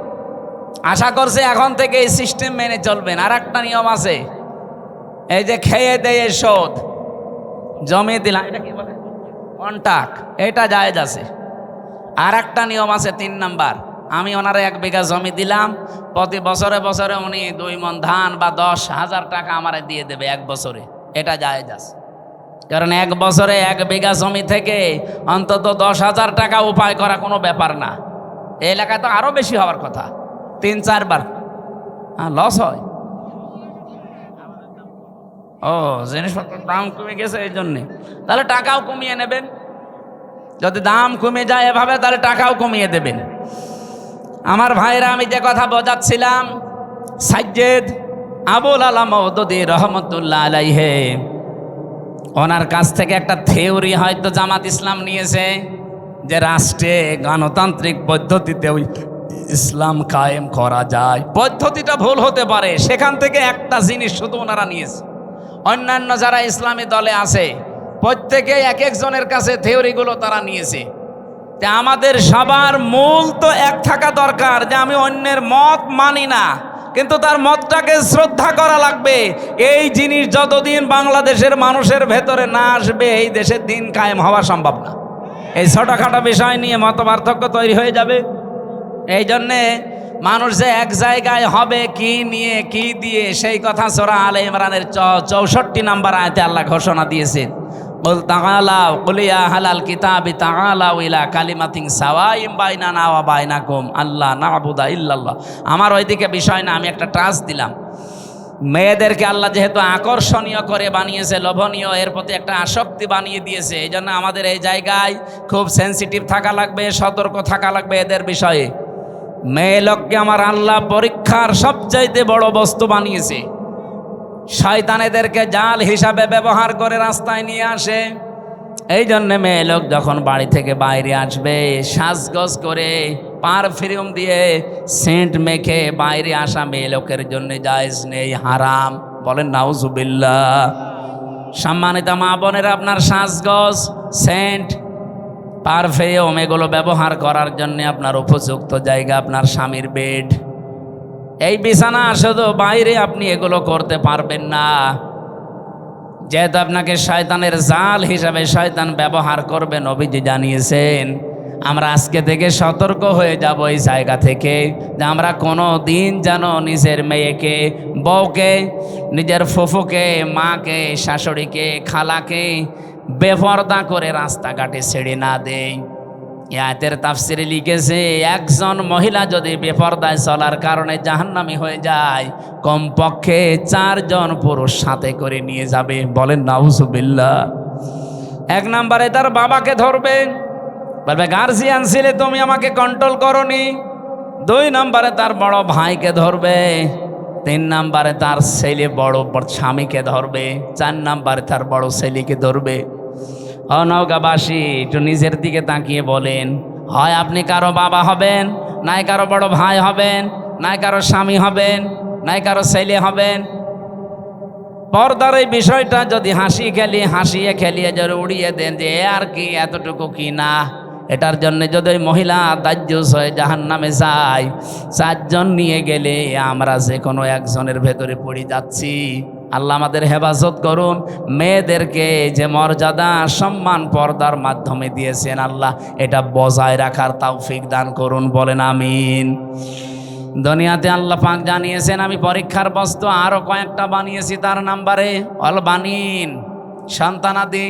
আশা করছে এখন থেকে এই সিস্টেম মেনে চলবেন। আর একটা নিয়ম আছে, এই যে খেয়ে দেয়ে শোধ, জমি দিলাম, এটা কি বলে? কন্টাক্ট, এটা জায়েজ আছে। আর একটা নিয়ম আছে 3 নাম্বার, আমি ওনারে 1 বিঘা জমি দিলাম, প্রতি বছরে বছরে উনি 2 মণ ধান বা 10,000 টাকা আমারে দিয়ে দেবে 1 বছরে, এটা জায়েজ আছে। কারণ 1 বছরে 1 বিঘা জমি থেকে অন্তত 10,000 টাকা উপায় করা কোনো ব্যাপার না। এই এলাকায় তো আরো বেশি হওয়ার কথা, 3-4 বার। লস হয়। ও, জিনিসপত্রের দাম কমে গেছে এই জন্যে, তাহলে টাকাও কমিয়ে নেবেন। যদি দাম কমে যায় এভাবে, তাহলে টাকাও কমিয়ে দেবেন। আমার ভাইরা, আমি যে কথা বোঝাচ্ছিলাম, সাজ্জেদ আবুল আলা মওদুদী রহমতুল্লাহ আলাইহি, ওনার কাছ থেকে একটা থিওরি হয়তো জামাত ইসলাম নিয়েছে যে রাষ্ট্রে গণতান্ত্রিক পদ্ধতিতে ইসলাম কায়েম করা যায়। পদ্ধতিটা ভুল হতে পারে, সেখান থেকে একটা জিনিস শুধু ওনারা নিয়েছে। অন্যান্য যারা ইসলামী দলে আছে প্রত্যেকে এক একজনের কাছে থিওরিগুলো তারা নিয়েছে। তা আমাদের সবার মূল তো এক থাকা দরকার যে আমি অন্যের মত মানি না, কিন্তু তার মতটাকে শ্রদ্ধা করা লাগবে। এই জিনিস যতদিন বাংলাদেশের মানুষের ভেতরে না আসবে, এই দেশের দিন কায়েম হওয়া সম্ভব না। এই ছোটখাটো বিষয় নিয়ে মত পার্থক্য তৈরি হয়ে যাবে। এই জন্যে মানুষ যে এক জায়গায় হবে কি নিয়ে কি দিয়ে, সেই কথা সূরা আলে ইমরানের 64 নম্বর আয়াতে আল্লাহ ঘোষণা দিয়েছেন, কুল তাআলাউ কুল ইয়া আহলাল কিতাবি তাআলাউ ইলা কালিমাতিন সাওয়াইম বাইনানা ওয়া বাইনাকুম আল্লা না'বুদা ইল্লাল্লাহ। আমার ওইদিকে বিষয় না, আমি একটা ট্রাস্ট দিলাম। মেয়েদেরকে আল্লাহ যেহেতু আকর্ষণীয় করে বানিয়েছে, লোভনীয়, এর প্রতি একটা আসক্তি বানিয়ে দিয়েছে, এই জন্য আমাদের এই জায়গায় খুব সেন্সিটিভ থাকা লাগবে, সতর্ক থাকা লাগবে এদের বিষয়ে। মেয়ে লোককে আমার আল্লাহ পরীক্ষার সবচাইতে বড় বস্তু বানিয়েছে। শয়তান এদেরকে জাল হিসাবে ব্যবহার করে রাস্তায় নিয়ে আসে। এই জন্যে মেয়ে লোক যখন বাড়ি থেকে বাইরে আসবে, সাজগোজ করে পারফিউম দিয়ে সেন্ট মেখে বাইরে আসা মেয়ে লোকের জন্য জায়েজ নেই, হারাম। বলেন নাউজুবিল্লাহ। সম্মানিত মা বোনেরা, আপনার সাজগজ, সেন্ট, পারফিউম এগুলো ব্যবহার করার জন্য আপনার উপযুক্ত জায়গা আপনার স্বামীর বেড। এই বিছানা শুধু বাইরে আপনি এগুলো করতে পারবেন না, যেহেতু আপনাকে শয়তানের জাল হিসাবে শয়তান ব্যবহার করবে। নবীজি জানিয়েছেন, আমরা আজকে থেকে সতর্ক হয়ে যাব এই জায়গা থেকে, যে আমরা কোনো দিন যেন নিজের মেয়েকে, বউকে, নিজের ফুফুকে, মাকে, শাশুড়িকে, খালাকে বেপরদা করে রাস্তাঘাটে ছেড়ে না দেই। আয়াতের তাফসিরে লিখেছে, একজন মহিলা যদি বেপরদায় চলার কারণে জাহান্নামী হয়ে যায়, কমপক্ষে 4 জন পুরুষ সাথে করে নিয়ে যাবে। বলেন নাউজুবিল্লাহ। 1 নম্বরে তার বাবাকে ধরবে, বলবে গার্জিয়ান ছিলে তুমি, আমাকে কন্ট্রোল করনি। 2 নম্বরে তার বড় ভাইকে ধরবে। 3 নম্বরে তার ছেলে বড় স্বামীকে ধরবে। 4 নম্বরে তার বড় ছেলেকে ধরবে। নওগাঁবাসী একটু নিজের দিকে তাকিয়ে বলেন, হয় আপনি কারো বাবা হবেন, নাই কারো বড় ভাই হবেন, নাই কারো স্বামী হবেন, নাই কারো ছেলে হবেন। পর্দার এই বিষয়টা যদি হাসিয়ে খেলিয়ে যদি উড়িয়ে দেন যে আর কি, এতটুকু কি না, এটার জন্য যদি ওই মহিলা দাজ্জুস হয়ে জাহান্নামে যায়, 4 জন নিয়ে গেলে আমরা যে কোনো একজনের ভেতরে পড়ে যাচ্ছি। আল্লাহ আমাদের হেফাজত করুন। মেয়েদেরকে যে মর্যাদা সম্মান পর্দার মাধ্যমে দিয়েছেন, আল্লাহ এটা বজায় রাখার তৌফিক দান করুন। বলেন আমিন। দুনিয়াতে আল্লাহ পাক জানিয়েছেন, আমি পরীক্ষার বস্তু আরো কয়েকটা বানিয়েছি, তার নাম্বারে অল বানিন, সন্তানাদি,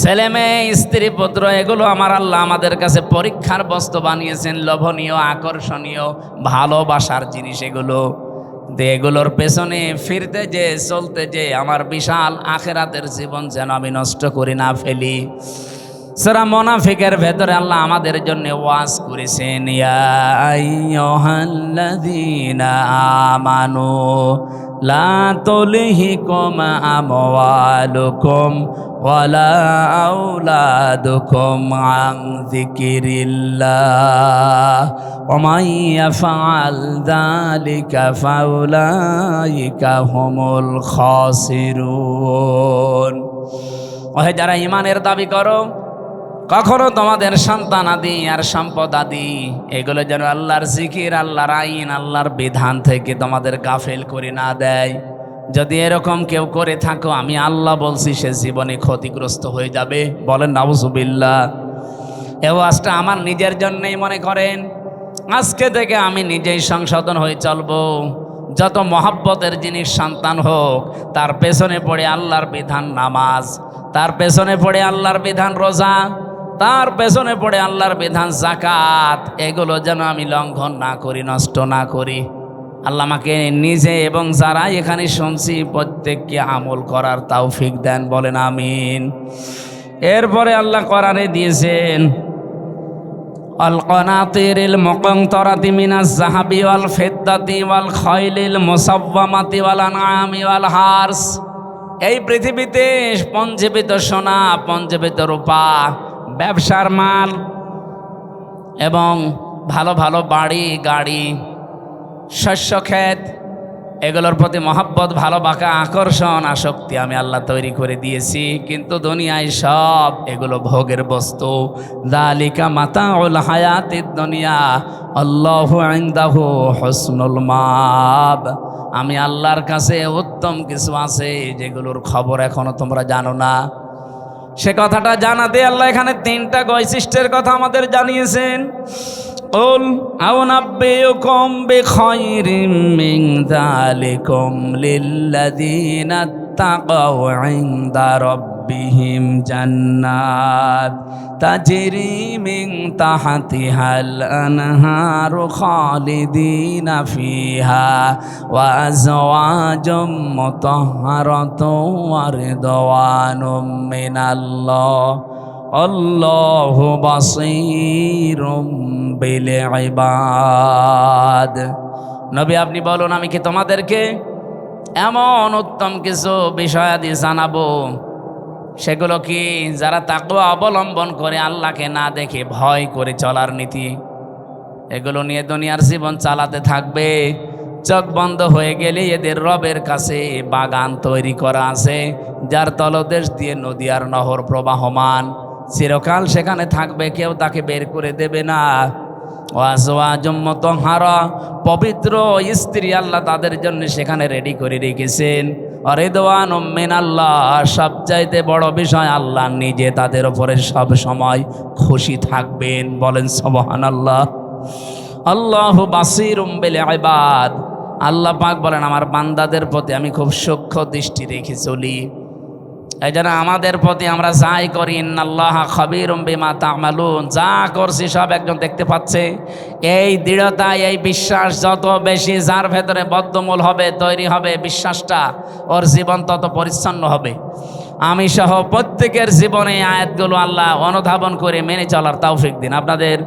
ছেলে মেয়ে, স্ত্রী পুত্র, এগুলো আমার আল্লাহ আমাদের কাছে পরীক্ষার বস্তু বানিয়েছেন, লোভনীয়, আকর্ষণীয়, ভালোবাসার জিনিস এগুলো। এগুলোর পেছনে ফিরতে যে, চলতে যে আমার বিশাল আখেরাতের জীবন যেন আমি নষ্ট করে না ফেলি। সূরা মুনাফিকের ভেতরে আল্লাহ আমাদের জন্য ওয়াজ করেছেন, ইয়া আইয়ুহাল্লাযীনা আমানু লা তুলহিকুম আমওয়ালুকুম ওয়ালা আওলাদুকুম আন যিকিরিল্লাহ ওয়া মান ইয়াফআল যালিকা ফাউলাইকা হুমুল খাসিরুন। ওহে যারা ঈমানের দাবি করো, কখনো তোমাদের সন্তান আদি আর সম্পদ আদি এগুলো যেন আল্লাহর জিকির, আল্লাহর আইন, আল্লাহর বিধান থেকে তোমাদের গাফেল করে না দেয়। যদি এরকম কেউ করে থাকো, আমি আল্লাহ বলছি সে জীবনে ক্ষতিগ্রস্ত হয়ে যাবে। বলেন নাউজুবিল্লাহ। এ ওয়াজটা আমার নিজের জন্যই মনে করেন। আজকে থেকে আমি নিজেই সংশোধন হয়ে চলবো। যত মহব্বতের জিনিস সন্তান হোক, তার পেছনে পড়ে আল্লাহর বিধান নামাজ, তার পেছনে পড়ে আল্লাহর বিধান রোজা, তার পেছনে পড়ে আল্লাহর বিধান যাকাত, এগুলো যেন আমি লঙ্ঘন না করি, নষ্ট না করি। আল্লাহ আমাকে নিজে এবং যারা এখানে শুনছি প্রত্যেককে আমল করার তৌফিক দেন। বলেন আমিন। এরপরে আল্লাহ কোরআনে দিয়েছেন, আল কানাতিরিল মুকান্তরাতি মিনাজ যাহাবি ওয়াল ফিদ্দাতি ওয়াল খাইলিল মুসাওয়ামাতি ওয়াল আনআমি ওয়াল হারস। এই পৃথিবীতে পঞ্জীবিত সোনা, পঞ্জীবিত রূপা, ব্যবসার মাল এবং ভালো ভালো বাড়ি গাড়ি, শস্য ক্ষেত, এগুলোর প্রতি মহব্বত, ভালোবাসা, আকর্ষণ, আসক্তি আমি আল্লাহ তৈরি করে দিয়েছি। কিন্তু দুনিয়ায় সব এগুলো ভোগের বস্তু। যালিকা মাতাউল হায়াতিদ দুনিয়া আল্লাহু ইনদাহু হুসনুল মাব। আমি আল্লাহর কাছে উত্তম কিছু আছে যেগুলোর খবর এখনো তোমরা জানো না। সে কথাটা জানাতে আল্লাহ এখানে 3টা বৈশিষ্ট্যের কথা আমাদের জানিয়েছেন। কুল আউনাব্বিউকুম বিখাইরিম মিন যালিকুম লিল্লাযীনা তাকাউ ইনদা রাব্বিহিম জান্নাত তাজরি মিন তাহতিহাল আনহারু খালিদিনা ফিহা ওয়া আজওয়াজুম মুতাহহারাতুন ওয়া রিদওয়ানুম মিনাল্লাহ আল্লাহু বাসীরুম বিল ইবাদ। নবী আপনি বলুন, আমি কি তোমাদেরকে এমন উত্তম কিছু বিষয়াদি জানাবো, সেগুলো কি যারা তাকওয়া অবলম্বন করে, আল্লাহকে না দেখে ভয় করে চলার নীতি, এগুলো নিয়ে দুনিয়ার জীবন চালাতে থাকবে, চোখ বন্ধ হয়ে গেলে এদের রবের কাছে বাগান তৈরি করা আছে, যার তলদেশ দিয়ে নদী আর নহর প্রবাহমান, চিরকাল সেখানে থাকবে, কেউ তাকে বের করে দেবে না। ওয়াজওয়াজুম মুতাহহারা, পবিত্র স্ত্রী আল্লাহ তাদের জন্য সেখানে রেডি করে রেখেছেন। রিদওয়ানুম মিনাল্লাহ, সবচাইতে বড় বিষয় আল্লাহ নিজে তাদের উপরে সব সময় খুশি থাকবেন। বলেন সুবহানাল্লাহ। আল্লাহু বাসীরুম বিল ইবাদ, আল্লাহ পাক বলেন আমার বান্দাদের প্রতি আমি খুব সূক্ষ্ম দৃষ্টি রেখে চলি। এই জন্য আমাদের প্রতি আমরা যাই করি, ইন্নাল্লাহা খাবীরুম বিমা তা'মালুন, যা করছি সব একজন দেখতে পাচ্ছে। এই দৃঢ়তা, এই বিশ্বাস যত বেশি যার ভেতরে বদ্ধমূল হবে, তৈরি হবে বিশ্বাসটা, ওর জীবন তত পরিচ্ছন্ন হবে। আমি সহ প্রত্যেকের জীবনে আয়াতগুলো আল্লাহ অনুধাবন করে মেনে চলার তৌফিক দিন আপনাদের।